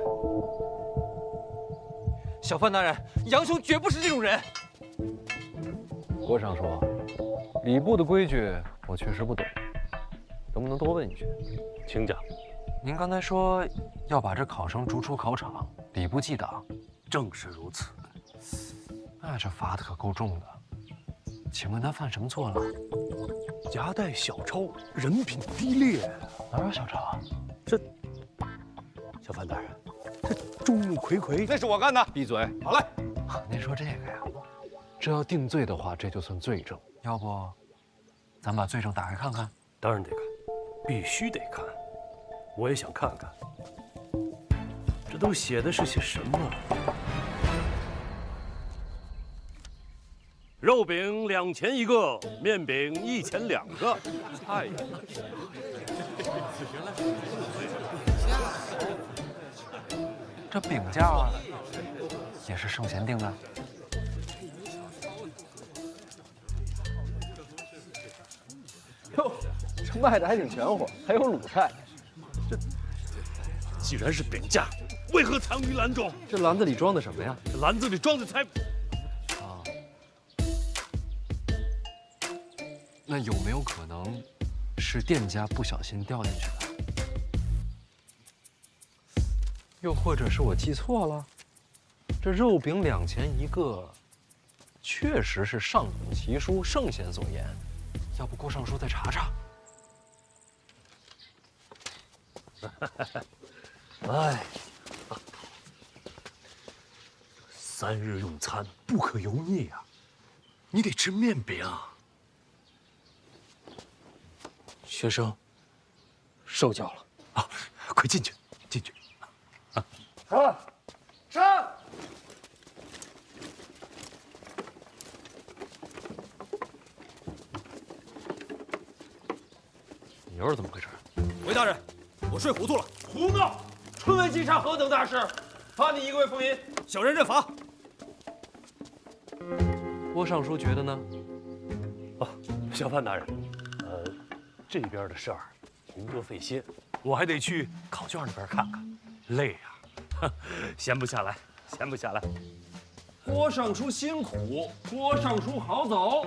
小范大人，杨兄绝不是这种人。郭尚书，礼部的规矩我确实不懂，能不能多问一句？请讲。您刚才说要把这考生逐出考场，礼部记党。正是如此。那这罚的可够重的。请问他犯什么错了？夹带小抄，人品低劣。哪有小抄啊？小范大人，这众目睽睽，那是我干的。闭嘴。好嘞。您说这个呀？这要定罪的话，这就算罪证。要不，咱把罪证打开看看？当然得看，必须得看。我也想看看，这都写的是些什么？肉饼2钱1个，面饼1钱2个。哎呀！这饼价也是圣贤定的。哟，这卖的还挺全乎，还有卤菜。这既然是饼价，为何藏于篮中？这篮子里装的什么呀？这篮子里装的才……啊，那有没有可能是店家不小心掉进去的？又或者是我记错了？这肉饼2钱1个，确实是上古奇书圣贤所言。要不郭尚书再查查？哎，3日用餐不可油腻啊，你得吃面饼。学生受教了啊！快进去，进去。上，上！你又是怎么回事？回大人，我睡糊涂了。胡闹！春闱稽查何等大事，罚你1个月俸银。小人认罚。郭尚书觉得呢？小范大人，这边的事儿您多费心，我还得去考卷那边看看，累呀，闲不下来，闲不下来。郭尚书辛苦，郭尚书好走。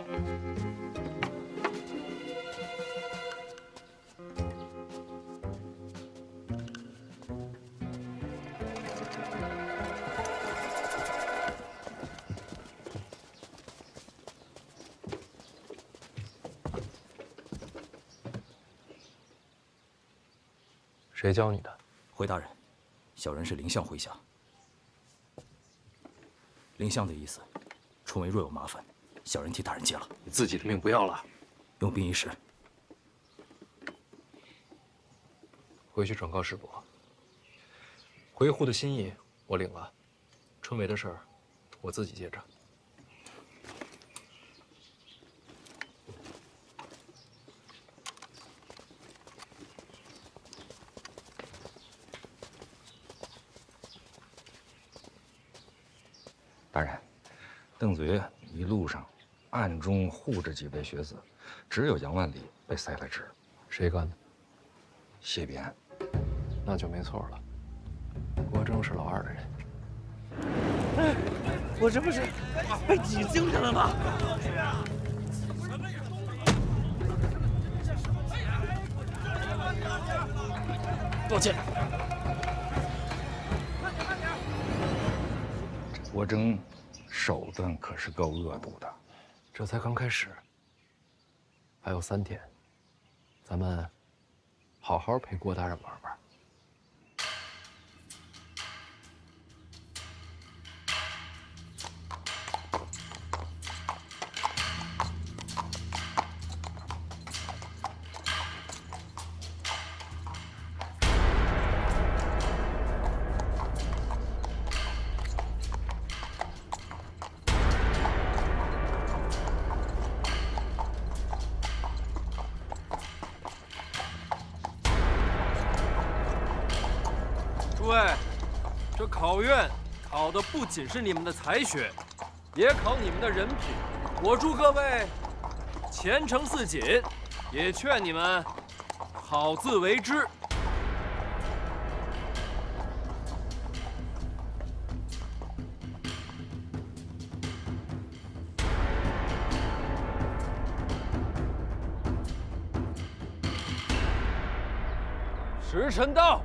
谁教你的？回大人，小人是林相麾下。林相的意思，春闱若有麻烦，小人替大人接了。你自己的命不要了，用兵一时。回去转告师伯，回沪的心意我领了，春闱的事儿我自己接着。大人，邓子岳一路上暗中护着几位学子，只有杨万里被塞了职。谁干的？谢必安。那就没错了。郭征是老二的人。我这不是被挤进去了吗？抱歉。郭征手段可是够恶毒的。这才刚开始，还有3天，咱们好好陪郭大人玩玩。诸位，这考院考的不仅是你们的才学，也考你们的人品。我祝各位前程似锦，也劝你们好自为之。时辰到。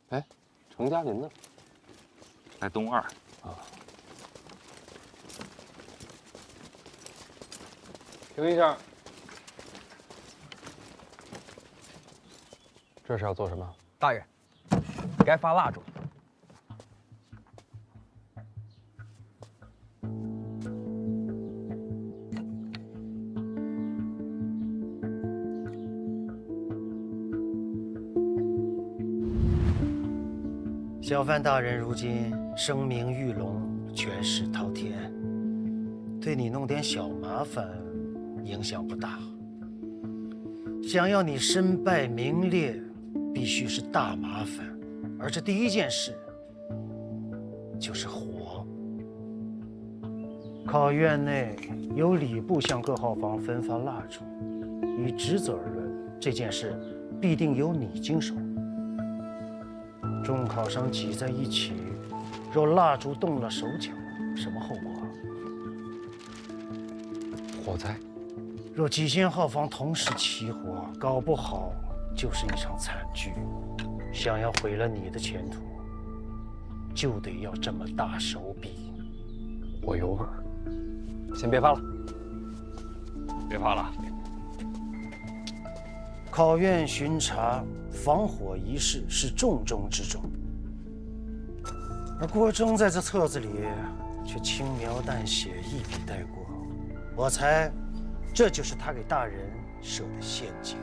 哎，程家林呢？在东二。啊。停一下。这是要做什么？大人，该发蜡烛。小范大人如今声名玉隆，权势滔天，对你弄点小麻烦，影响不大。想要你身败名裂，必须是大麻烦，而这第一件事就是火。考院内由礼部向各号房分发蜡烛，以职责而论，这件事必定由你经手。 众考生挤在一起，若蜡烛动了手脚，什么后果？火灾。若几间号房同时起火，搞不好就是一场惨剧。想要毁了你的前途，就得要这么大手笔。我有本，先别发了。别发了。考院巡查。 防火一事是重中之重，而郭忠在这册子里却轻描淡写一笔带过。我猜，这就是他给大人设的陷阱。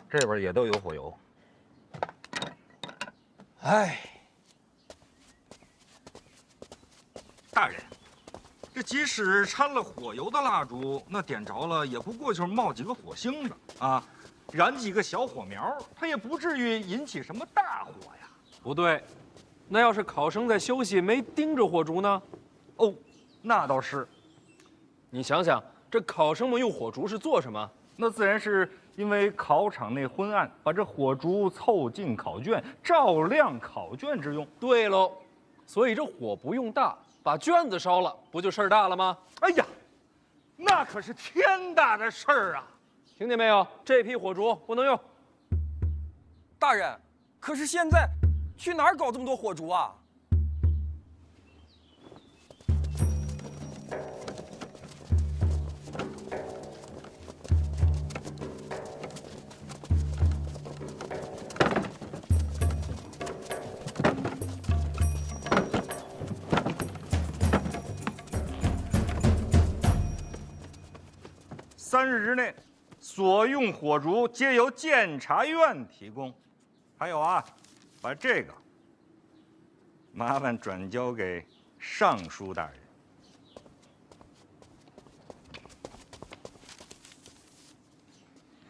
这边也都有火油。 哎，大人，这即使掺了火油的蜡烛，那点着了也不过就是冒几个火星子啊，燃几个小火苗，它也不至于引起什么大火呀。不对，那要是考生在休息没盯着火烛呢？哦，那倒是。你想想，这考生们用火烛是做什么？那自然是因为考场内昏暗，把这火烛凑近考卷，照亮考卷之用。对喽，所以这火不用大，把卷子烧了，不就事儿大了吗？哎呀，那可是天大的事儿啊！听见没有？这批火烛不能用。大人，可是现在去哪儿搞这么多火烛啊？3日之内，所用火烛皆由监察院提供。还有啊，把这个麻烦转交给尚书大人。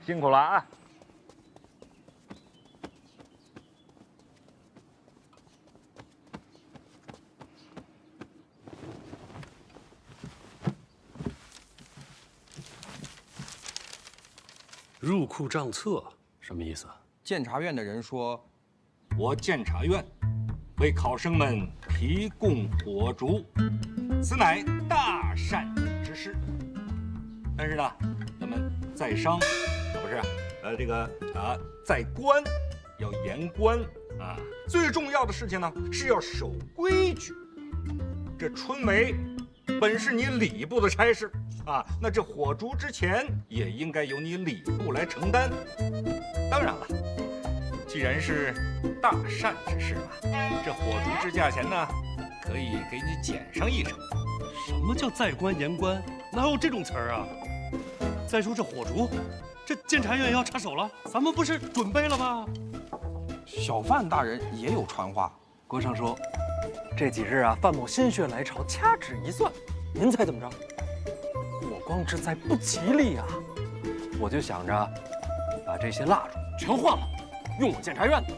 辛苦了啊！入库账册什么意思？监察院的人说，我监察院为考生们提供火烛，此乃大善之事。但是呢，咱们在商不是在官要严官啊。最重要的事情呢是要守规矩。这春闱本是你礼部的差事啊，那这火烛之钱也应该由你礼部来承担。当然了，既然是大善之事嘛，这火烛之价钱呢，可以给你减上1成。什么叫在官严官？哪有这种词儿啊？再说这火烛，这监察院要插手了，咱们不是准备了吗？小范大人也有传话，国尚说，这几日啊，范某心血来潮，掐指一算，您猜怎么着？火光之灾不吉利啊！我就想着把这些蜡烛全换了，用我监察院的，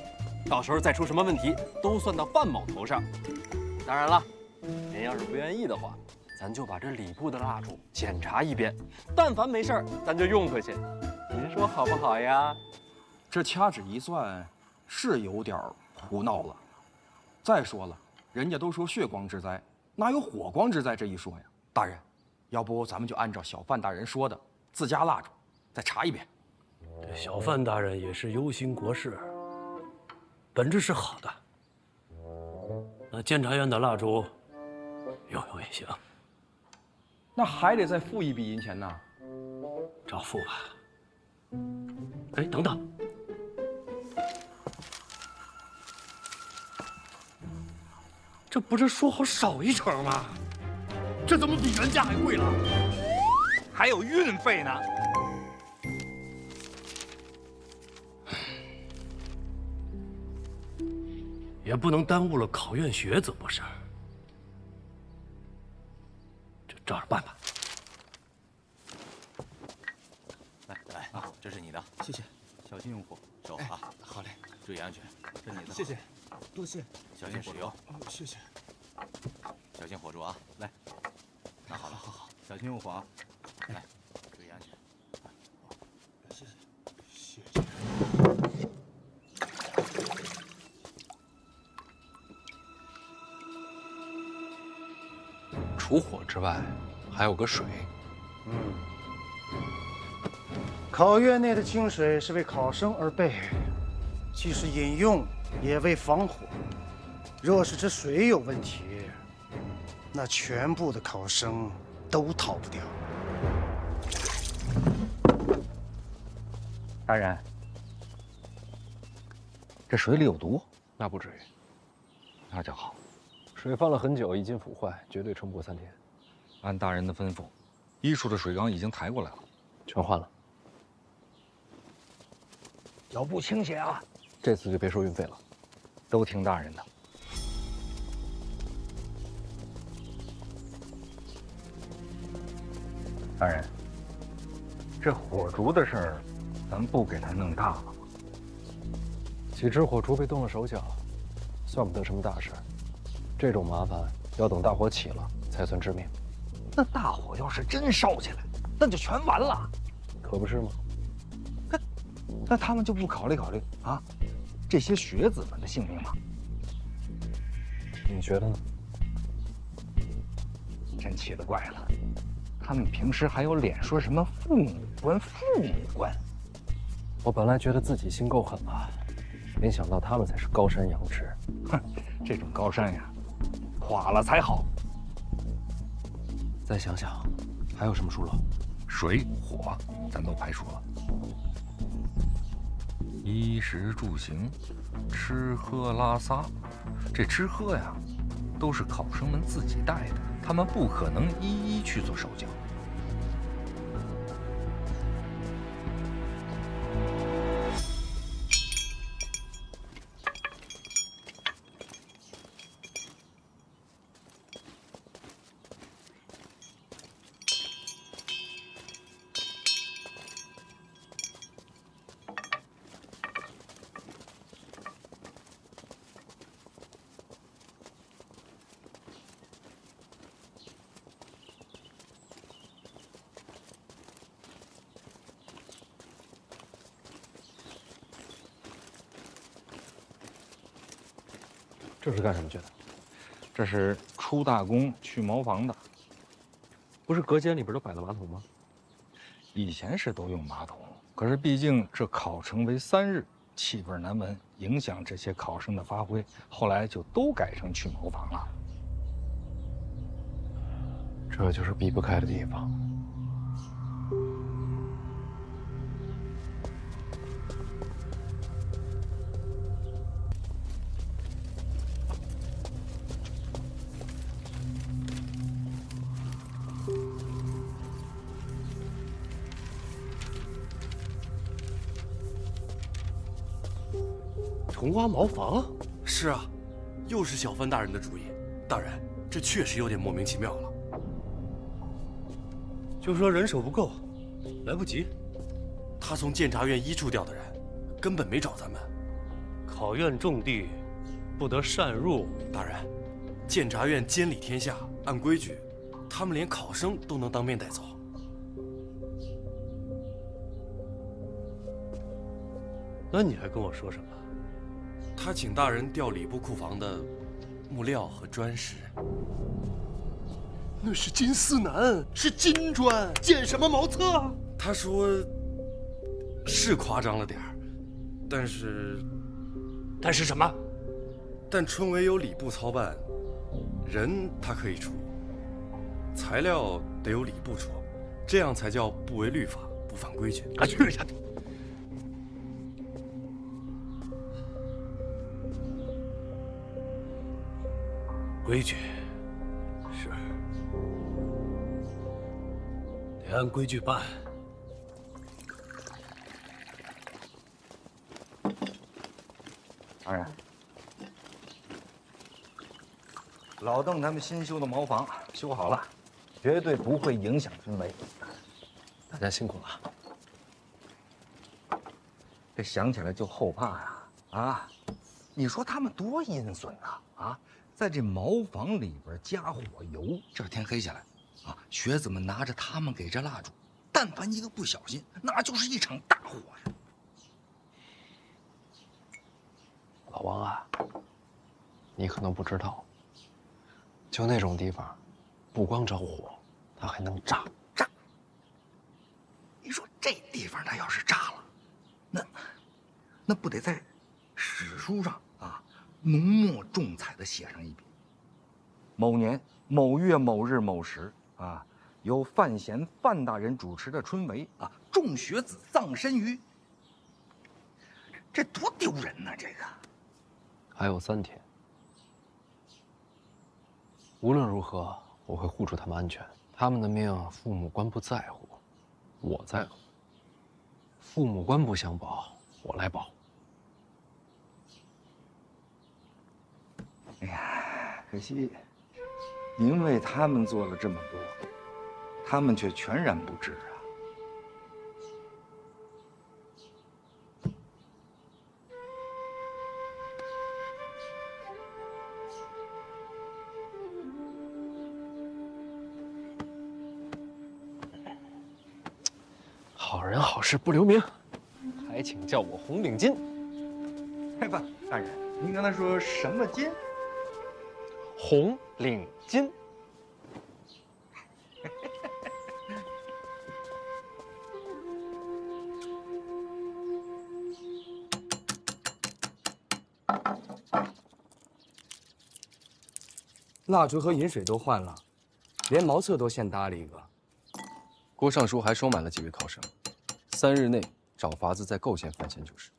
到时候再出什么问题，都算到范某头上。当然了，您要是不愿意的话，咱就把这礼部的蜡烛检查一遍，但凡没事儿，咱就用回去。您说好不好呀？这掐指一算，是有点胡闹了。再说了，人家都说血光之灾，哪有火光之灾这一说呀？大人，要不咱们就按照小范大人说的，自家蜡烛再查一遍。这小范大人也是忧心国事，本质是好的。那监察院的蜡烛用用也行，那还得再付一笔银钱呢。照付吧。哎，等等，这不是说好少1成吗？这怎么比原价还贵了？还有运费呢。也不能耽误了考院学子不是？就照着办吧。来啊，这是你的，谢谢，小心用火，收好啊。好嘞，注意安全，这是你的，谢谢，多谢，小心使用，谢谢，小心火烛啊，来，拿好了，好，小心用火啊，来，注意安全，谢谢，谢谢。除火之外，还有个水。考院内的清水是为考生而备，既是饮用，也为防火。若是这水有问题，那全部的考生都逃不掉。大人，这水里有毒？那不至于，那就好。水放了很久，已经腐坏，绝对撑不过3天。按大人的吩咐，医术的水缸已经抬过来了，全换了。脚步倾斜啊！这次就别收运费了，都听大人的。大人，这火烛的事儿，咱不给他弄大了吗？几只火烛被动了手脚，算不得什么大事。这种麻烦要等大火起了才算致命。那大火要是真烧起来，那就全完了，可不是吗？那他们就不考虑考虑啊，这些学子们的性命吗？你觉得呢？真奇了怪了，他们平时还有脸说什么父母官？父母官？我本来觉得自己心够狠了，没想到他们才是高山仰止。哼，这种高山呀，垮了才好。再想想，还有什么疏漏？水火咱都排除了，衣食住行，吃喝拉撒，这吃喝呀，都是考生们自己带的，他们不可能一一去做手脚。这是干什么去的？这是出大宫去茅房的。不是隔间里边都摆了马桶吗？以前是都用马桶，可是毕竟这考成为3日，气味难闻，影响这些考生的发挥，后来就都改成去茅房了。这就是避不开的地方。重挖茅房？是啊，又是小范大人的主意。大人，这确实有点莫名其妙了。就说人手不够，来不及。他从监察院1处调的人，根本没找咱们。考院重地，不得擅入。大人，监察院监理天下，按规矩，他们连考生都能当面带走。那你还跟我说什么？他请大人调礼部库房的木料和砖石。那是金丝楠，是金砖，建什么茅厕？他说是夸张了点儿，但是什么？但春闱由礼部操办，人他可以出，材料得由礼部出，这样才叫不违律法，不犯规矩。啊，去呀！规矩是，得按规矩办。大人，老邓他们新修的茅房修好了，绝对不会影响春闱。大家辛苦了。这想起来就后怕呀！啊，你说他们多阴损呐！啊！在这茅房里边加火油，这天黑下来，啊，学子们拿着他们给这蜡烛，但凡一个不小心，那就是一场大火呀！老王啊，你可能不知道，就那种地方，不光着火，它还能炸。你说这地方它要是炸了，那不得在史书上啊浓墨重彩的写上一笔：某年某月某日某时啊，由范闲范大人主持的春闱啊，众学子葬身于。这多丢人呐！这个还有3天。无论如何，我会护住他们安全。他们的命，父母官不在乎，我在乎。父母官不想保，我来保。哎呀，可惜您为他们做了这么多，他们却全然不知啊。好人好事不留名，还请叫我红领巾。不，大人，您刚才说什么巾？红领巾。蜡烛和饮水都换了，连茅厕都现搭了一个。郭尚书还收买了几位考生，3日内找法子再构陷范闲就是。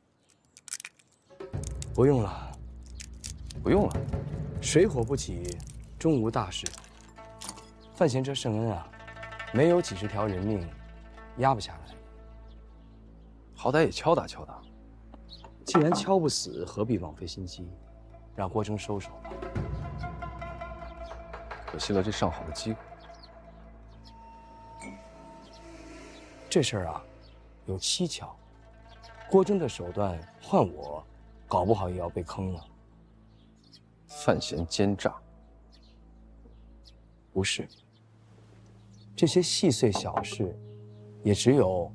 不用了，不用了。水火不起，终无大事。范闲这圣恩啊，没有几10条人命，压不下来。好歹也敲打敲打。既然敲不死，何必枉费心机？让郭征收手吧。可惜了这上好的机会。这事儿啊，有蹊跷。郭征的手段换我，搞不好也要被坑了。范闲奸诈？不是。这些细碎小事，也只有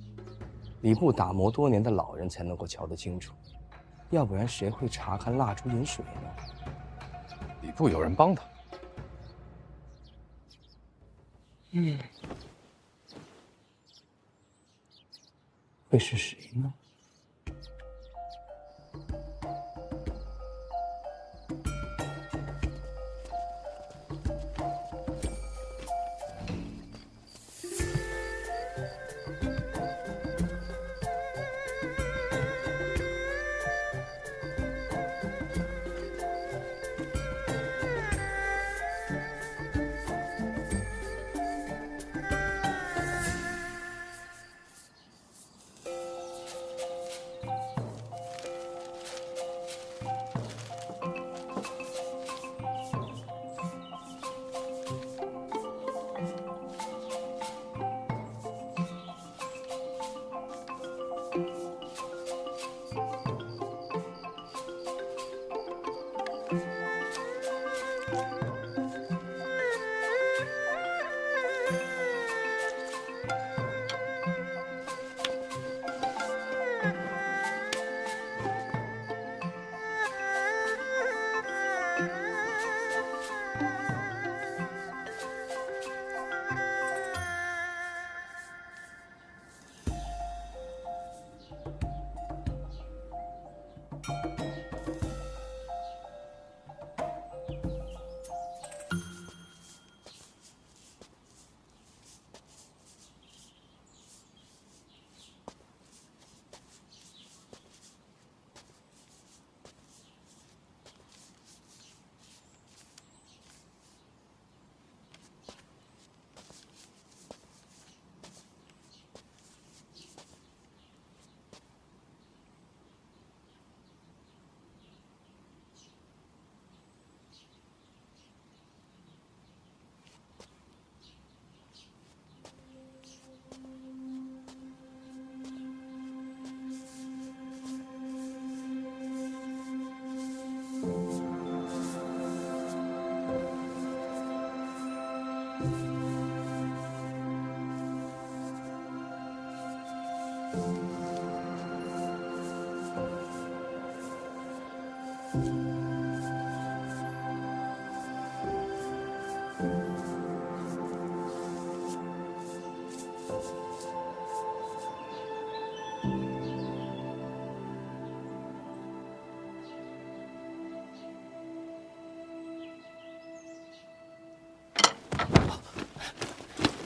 礼部打磨多年的老人才能够瞧得清楚，要不然谁会查看蜡烛饮水呢？礼部有人帮他。会是谁呢？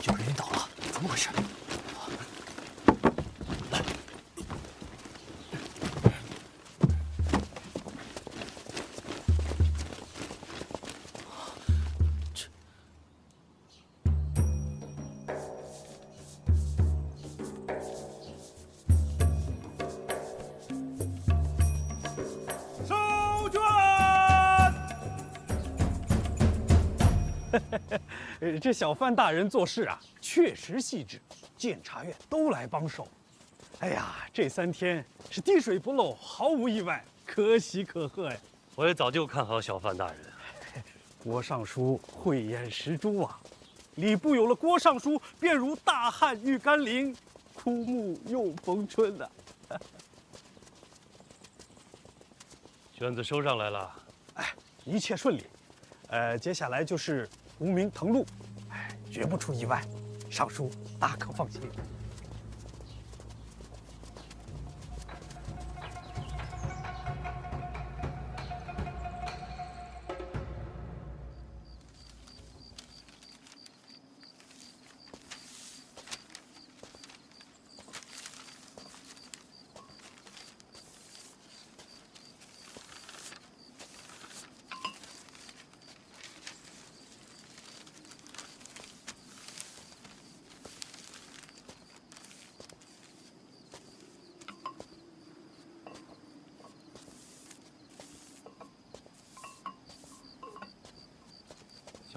有人晕倒了，怎么回事？收卷。这小范大人做事啊，确实细致，监察院都来帮手。哎呀，这3天是滴水不漏，毫无意外，可喜可贺呀！我也早就看好小范大人。郭尚书慧眼识珠啊，礼部有了郭尚书，便如大旱遇甘霖，枯木又逢春呐。卷子收上来了，哎，一切顺利。接下来就是无名誊录，绝不出意外，尚书大可放心。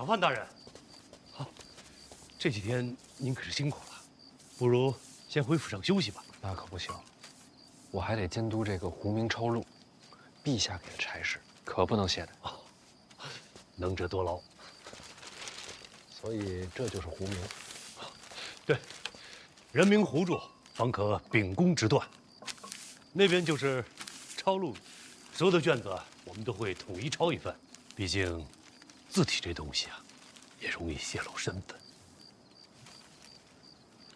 小范大人，好，这几天您可是辛苦了，不如先回府上休息吧。那可不行，我还得监督这个胡明抄录，陛下给的差事可不能懈怠。能者多劳。所以这就是胡明。对，人民胡住，方可秉公执断。那边就是抄录，所有的卷子我们都会统一抄一份。毕竟，字体这东西啊，也容易泄露身份。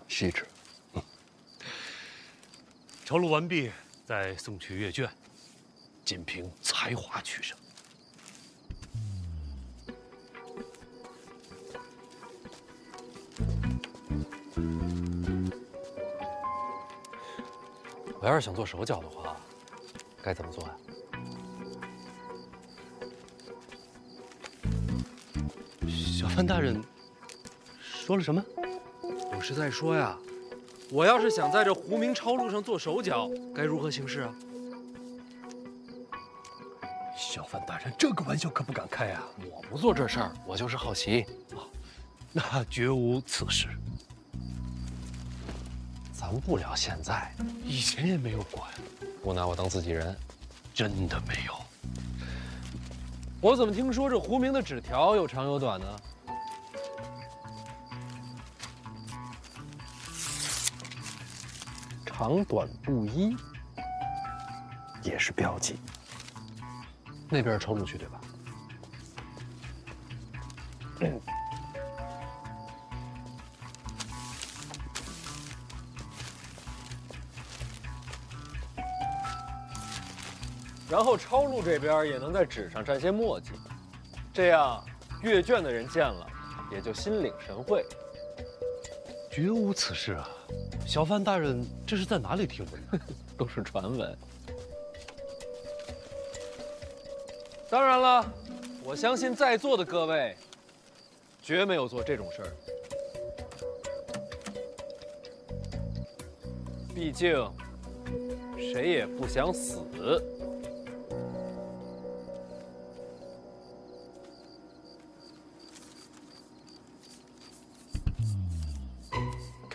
细致。抄录完毕，再送去阅卷，仅凭才华取胜。我要是想做手脚的话，该怎么做呀？小范大人说了什么？我是在说呀，我要是想在这胡明抄录上做手脚，该如何行事啊？小范大人，这个玩笑可不敢开啊！我不做这事儿，我就是好奇。那绝无此事。咱不聊现在，以前也没有管。不拿我当自己人，真的没有。我怎么听说这胡明的纸条有长有短呢？长短不一，也是标记。那边是抄录区对吧？然后抄录这边也能在纸上沾些墨迹，这样阅卷的人见了也就心领神会。绝无此事啊！小范大人这是在哪里听闻的？都是传闻。当然了，我相信在座的各位绝没有做这种事儿。毕竟谁也不想死。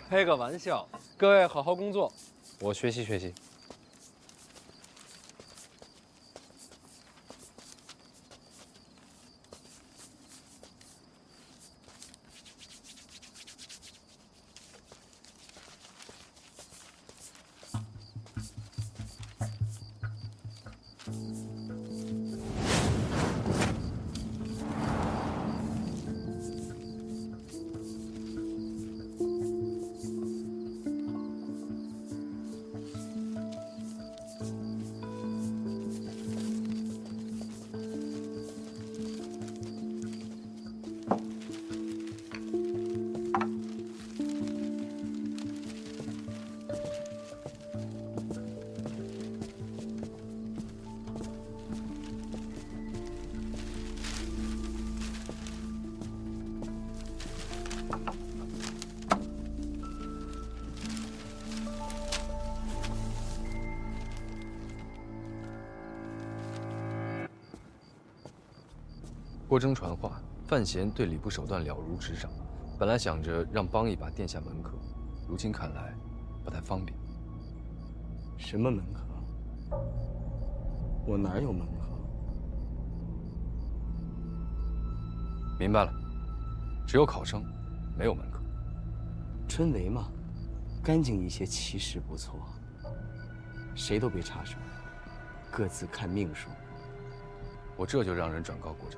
开个玩笑，各位好好工作，我学习学习。郭征传话，范闲对礼部手段了如指掌。本来想着让帮一把殿下门客，如今看来不太方便。什么门客？我哪有门客？明白了，只有考生，没有门客。春闱嘛，干净一些，其实不错。谁都别插手，各自看命数。我这就让人转告国丈。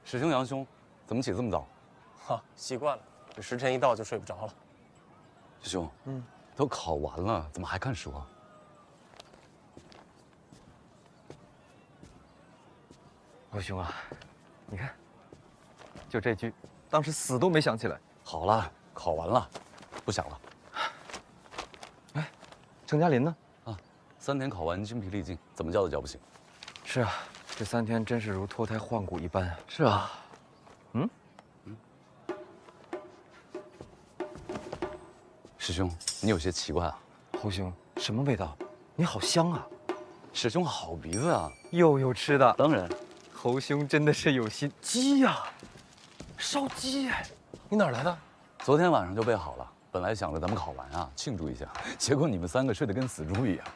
师兄、杨兄，怎么起这么早？哈，习惯了，这时辰一到就睡不着了。师兄，都考完了，怎么还看书啊？老兄啊，你看，就这句，当时死都没想起来。好了，考完了，不想了。哎，程嘉林呢？啊，3天考完，精疲力尽，怎么叫都叫不醒。是啊，这3天真是如脱胎换骨一般啊。是啊。师兄，你有些奇怪啊。侯兄，什么味道？你好香啊！师兄好鼻子啊！又有吃的。当然。侯兄真的是有心。鸡呀，烧鸡哎！你哪儿来的？昨天晚上就备好了，本来想着咱们考完啊庆祝一下，结果你们3个睡得跟死猪一样。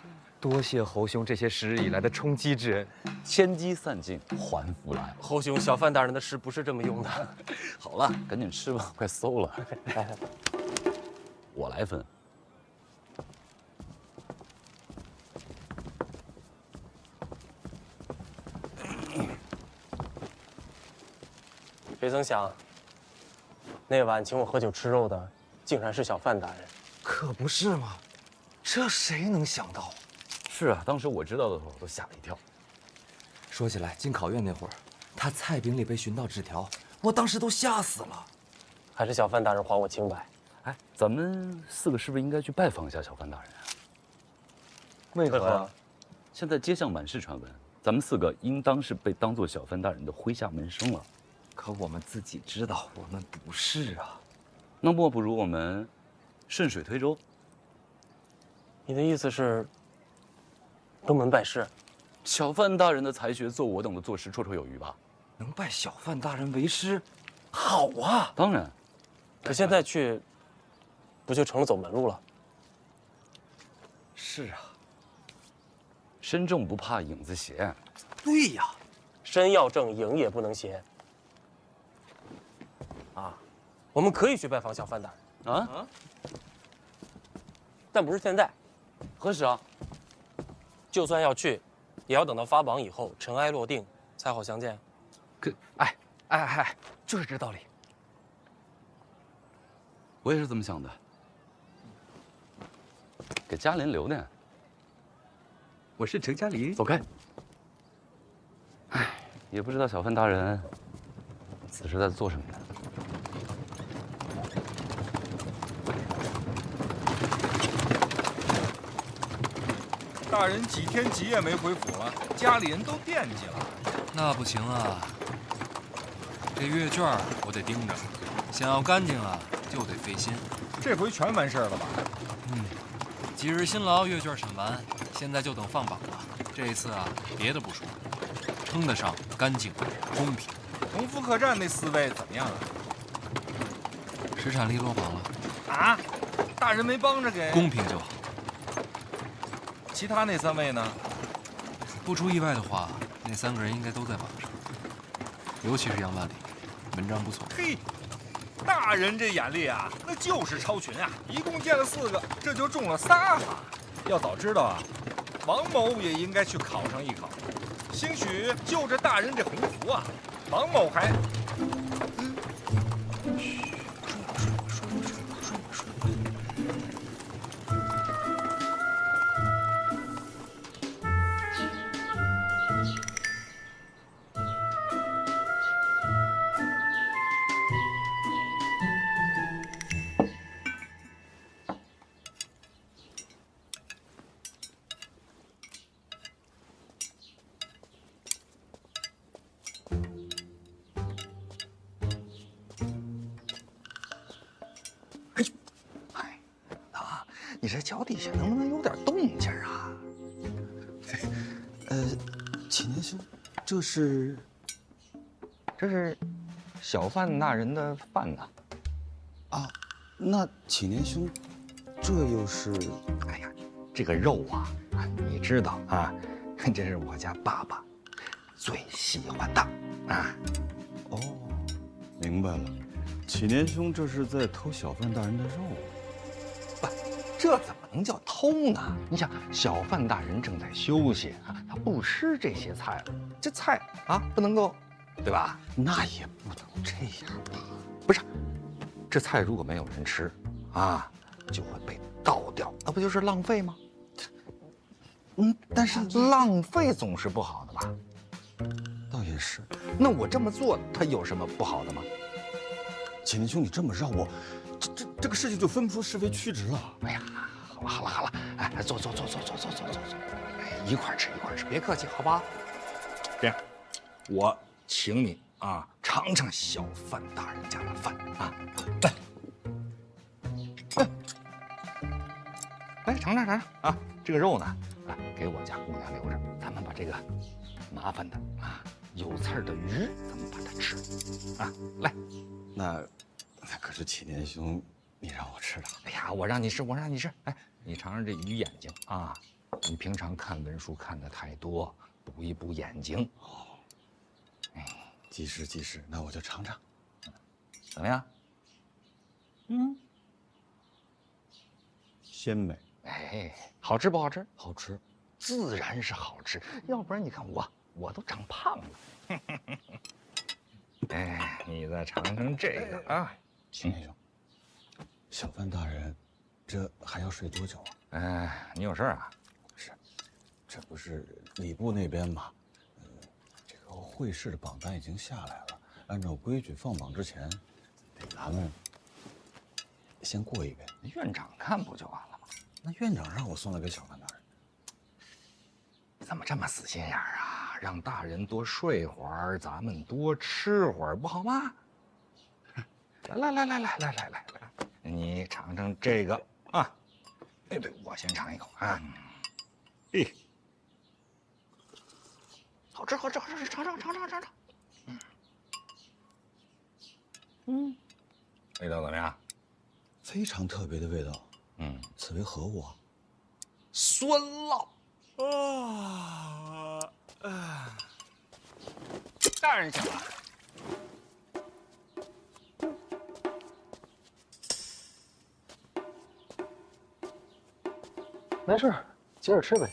多谢侯兄这些时日以来的充饥之恩，千机散尽还复来。侯兄，小范大人的诗不是这么用的。好了，赶紧吃吧，快馊了。我来分。谁曾想，那晚请我喝酒吃肉的，竟然是小范大人。可不是嘛，这谁能想到？是啊，当时我知道的时候都吓了一跳。说起来，进考院那会儿，他菜饼里被寻到纸条，我当时都吓死了。还是小范大人还我清白。哎，咱们4个是不是应该去拜访一下小范大人啊？为何啊？现在街上满是传闻，咱们4个应当是被当做小范大人的麾下门生了。可我们自己知道，我们不是啊。那莫不如我们顺水推舟？你的意思是登门拜师？小范大人的才学，做我等的做师绰绰有余吧？能拜小范大人为师，好啊！当然。可现在去，不就成了走门路了？是啊。身正不怕影子斜。对呀，身要正，影也不能斜。啊，我们可以去拜访小范大人啊，但不是现在。何时啊？就算要去，也要等到发榜以后，尘埃落定，才好相见。可，就是这道理。我也是这么想的。给嘉林留点。我是程嘉林。走开。哎，也不知道小范大人此时在做什么呢？大人几天几夜没回府了，家里人都惦记了。那不行啊，这阅卷我得盯着，想要干净啊，就得费心。这回全完事儿了吧？几日辛劳，阅卷审完，现在就等放榜了。这一次啊，别的不说，称得上干净、公平。同福客栈那4位怎么样啊？石产力落榜了。啊？大人没帮着给？公平就好。其他那3位呢？不出意外的话，那3个人应该都在榜上，尤其是杨万里，文章不错。嘿，大人这眼力啊，那就是超群啊！一共见了4个，这就中了3发。要早知道啊，王某也应该去考上一考。兴许就着大人这鸿福啊，王某还……你这脚底下能不能有点动静啊？启年兄，这是小范大人的饭呐。啊，那启年兄，这又是？哎呀，这个肉啊，你知道啊，这是我家爸爸最喜欢的啊。哦，明白了，启年兄这是在偷小范大人的肉。这怎么能叫偷呢？你想，小范大人正在休息啊，他不吃这些菜了，这菜啊不能够对吧？那也不能这样吧？不是，这菜如果没有人吃，啊，就会被倒掉，那不就是浪费吗？但是浪费总是不好的吧？倒也是。那我这么做，它有什么不好的吗？启年兄，你这么绕我，这个事情就分不出是非曲直了。哎呀，好了，哎，坐，哎，一块吃，别客气，好吧？这样，我请你啊，尝尝小范大人家的饭啊，来，尝尝啊，这个肉呢，啊，给我家姑娘留着，咱们把这个麻烦的啊有刺儿的鱼，咱们把它吃啊，来。那可是启年兄，你让我吃的。哎呀，我让你吃。哎，你尝尝这鱼眼睛啊！你平常看文书看的太多，补一补眼睛。哦，哎，即是，那我就尝尝，怎么样？鲜美。哎，好吃不好吃？好吃，自然是好吃。要不然你看我都长胖了。哎，你再尝尝这个啊，启年兄。小范大人，这还要睡多久啊？你有事儿啊？是，这不是礼部那边吗？这个会试的榜单已经下来了，按照规矩放榜之前，得咱们先过一遍。院长看不就完了吗？那院长让我送来给小范大人，怎么这么死心眼儿啊？让大人多睡会儿，咱们多吃会儿，不好吗？来，你尝尝这个啊！哎，对，我先尝一口啊！哎，好吃，尝。味道怎么样？非常特别的味道。此为何物啊？酸辣。大人请了。没事，接着吃呗。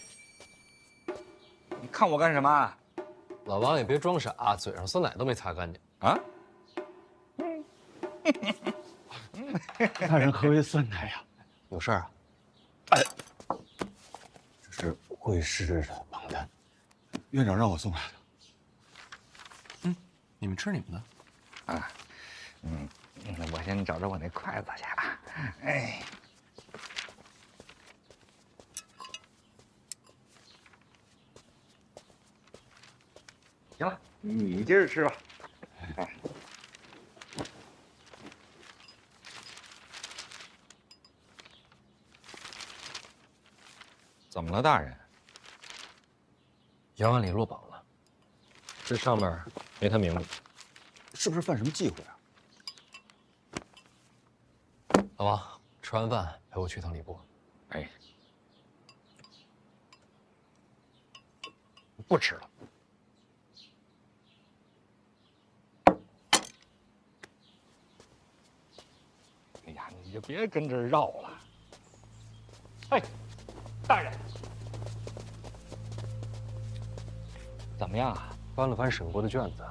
你看我干什么？老王也别装傻，嘴上酸奶都没擦干净啊！大人何为酸奶呀？有事儿啊？哎，这是会试的榜单，院长让我送来的。你们吃你们的。啊，我先找着我那筷子去啊。哎。行了，你接着吃吧。哎，怎么了，大人？杨万里落榜了，这上面没他名字，是不是犯什么忌讳啊？老王，吃完饭陪我去趟礼部。哎，不吃了。哎呀，你就别跟这儿绕了。哎，大人，怎么样啊？翻了翻审过的卷子，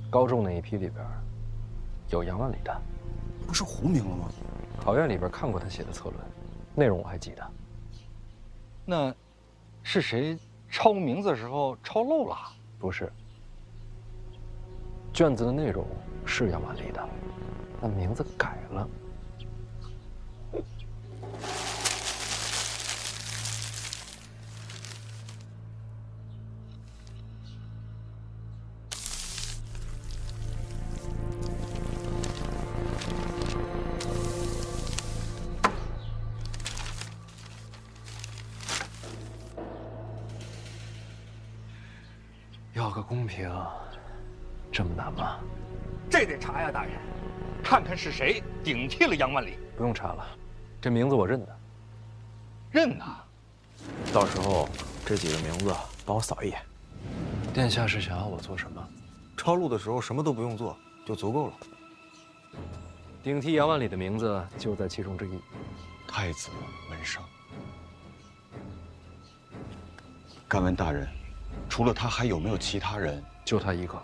高中那一批里边有杨万里的，不是胡名了吗？考院里边看过他写的策论，内容我还记得。那是谁抄名字的时候抄漏了？不是，卷子的内容是杨万里的，那名字改了。要个公平，这么难吗？这得查呀，大人，看看是谁顶替了杨万里。不用查了，这名字我认得。认呐？到时候这几个名字帮我扫一眼。殿下是想要我做什么？抄录的时候什么都不用做，就足够了。顶替杨万里的名字就在其中之一。太子文生。敢问大人，除了他，还有没有其他人？就他一个，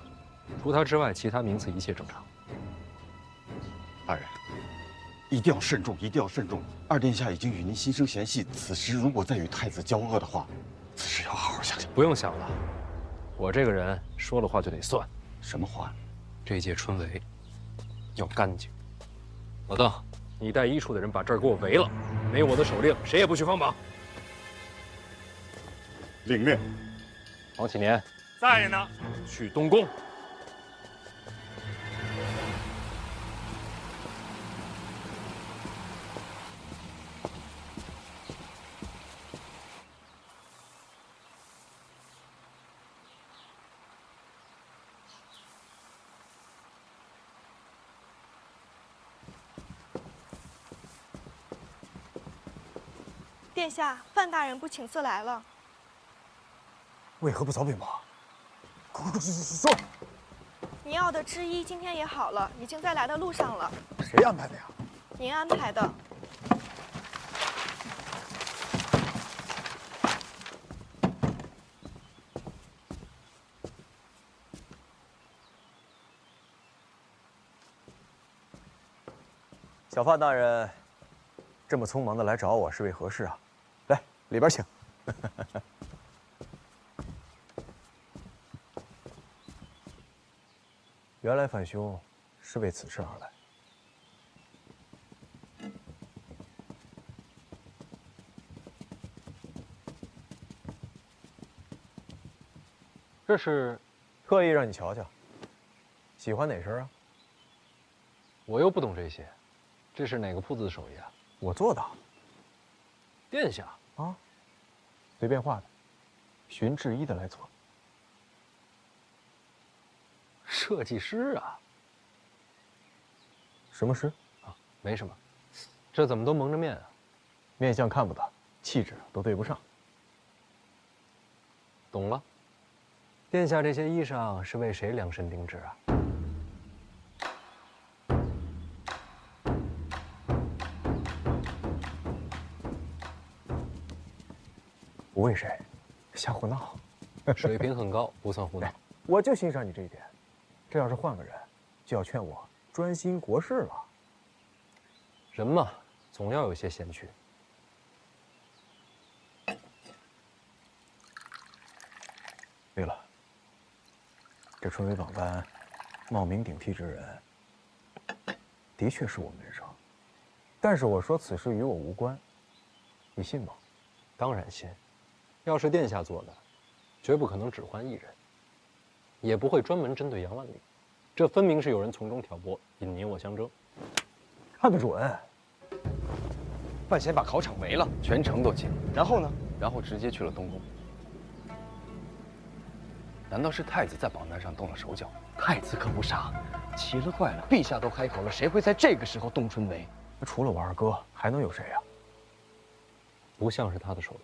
除他之外，其他名次一切正常。大人，一定要慎重，一定要慎重。二殿下已经与您心生嫌隙，此时如果再与太子交恶的话，此事要好好想想。不用想了，我这个人说了话就得算。什么话？这届春闱要干净。老邓，你带1处的人把这儿给我围了，没有我的手令，谁也不许放榜。领命。王启年在呢。去东宫。殿下，范大人不请自来了。为何不早禀报？快说！您要的制衣今天也好了，已经在来的路上了。谁安排的呀？您安排的。小范大人，这么匆忙的来找我是为何事啊？来，里边请。原来范兄是为此事而来。这是特意让你瞧瞧，喜欢哪身啊？我又不懂这些，这是哪个铺子的手艺啊？我做的。殿下啊，随便画的，寻制衣的来做。设计师啊？什么师？啊，没什么。这怎么都蒙着面啊？面相看不得，气质都对不上。懂了。殿下这些衣裳是为谁量身定制啊？不为谁，瞎胡闹。水平很高，不算胡闹。我就欣赏你这一点。这要是换个人，就要劝我专心国事了。人嘛，总要有些闲趣。对了，这春闱榜单，冒名顶替之人，的确是我门生。但是我说此事与我无关，你信吗？当然信。要是殿下做的，绝不可能只换一人，也不会专门针对杨万里。这分明是有人从中挑拨，引你我相争。看得准。范闲把考场围了，全城都惊了。然后呢？然后直接去了东宫。难道是太子在榜单上动了手脚？太子可不傻，奇了怪了，陛下都开口了，谁会在这个时候动春闱？除了我二哥，还能有谁呀？不像是他的手段，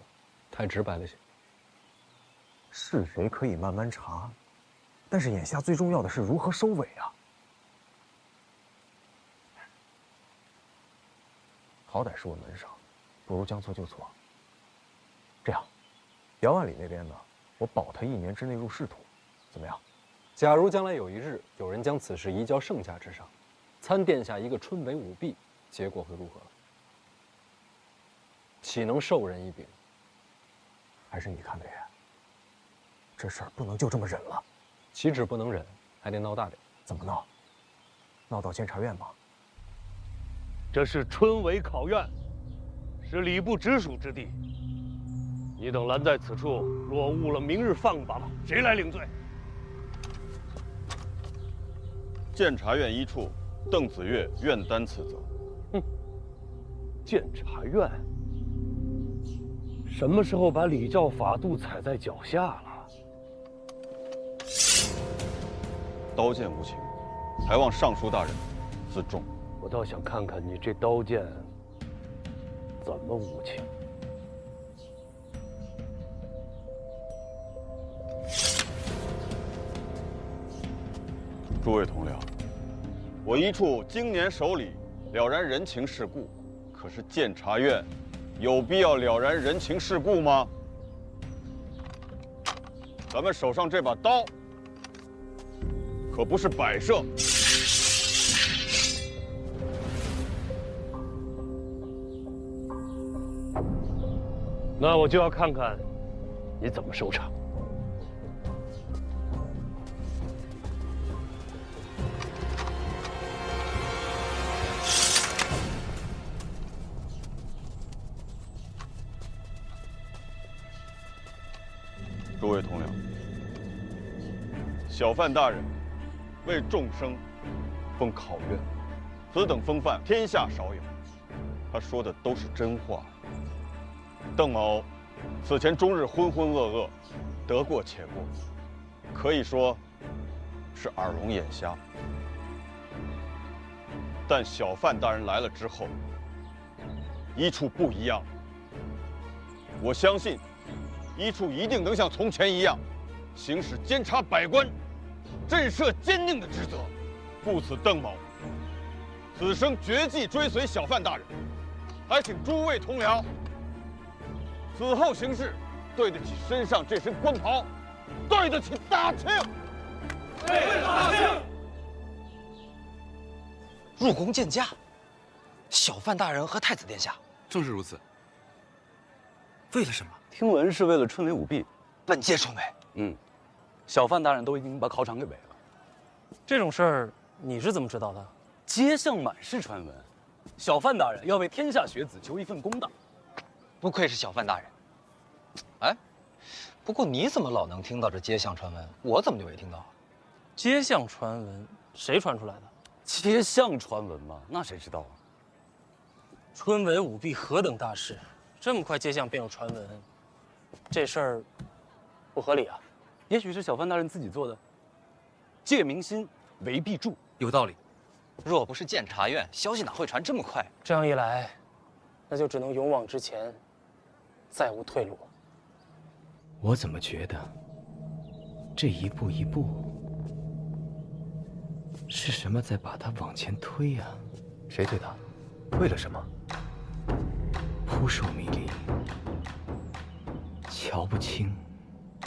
太直白了些。是谁可以慢慢查，但是眼下最重要的是如何收尾啊！好歹是我门生，不如将错就错。这样，杨万里那边呢，我保他1年之内入仕途，怎么样？假如将来有一日有人将此事移交圣驾之上，参殿下一个春闱舞弊，结果会如何？岂能授人以柄？还是你看得远？这事儿不能就这么忍了。岂止不能忍，还得闹大点。怎么闹？闹到监察院吗？这是春闱考院，是礼部直属之地。你等拦在此处，若误了明日放榜，谁来领罪？监察院1处邓子越愿担此责。哼，监察院什么时候把礼教法度踩在脚下了？刀剑无情，还望尚书大人自重。我倒想看看你这刀剑怎么无情。诸位同僚，我1处经年守礼，了然人情世故。可是监察院有必要了然人情世故吗？咱们手上这把刀可不是摆设。那我就要看看你怎么收场。诸位同僚，小范大人为众生封考院，此等风范天下少有。他说的都是真话。邓某此前终日浑浑噩噩，得过且过，可以说是耳聋眼瞎。但小范大人来了之后，一处不一样。我相信一处一定能像从前一样，行使监察百官、震慑奸佞的职责。故此，邓某此生决计追随小范大人，还请诸位同僚此后行事对得起身上这身官袍，对得起大庆。对大庆。入宫见驾，小范大人和太子殿下。正是如此。为了什么？听闻是为了春闱舞弊。本届春闱。小范大人都已经把考场给围了。这种事儿你是怎么知道的？街巷满是传闻，小范大人要为天下学子求一份公道。不愧是小范大人。哎，不过你怎么老能听到这街巷传闻？我怎么就没听到？街巷传闻，谁传出来的？街巷传闻嘛，那谁知道啊？春闱舞弊何等大事，这么快街巷便有传闻，这事儿不合理啊！也许是小范大人自己做的，借民心为弊助，有道理。若不是监察院，消息哪会传这么快？这样一来，那就只能勇往直前，再无退路。我怎么觉得这一步一步是什么在把他往前推呀？谁推他？为了什么？扑朔迷离，瞧不清。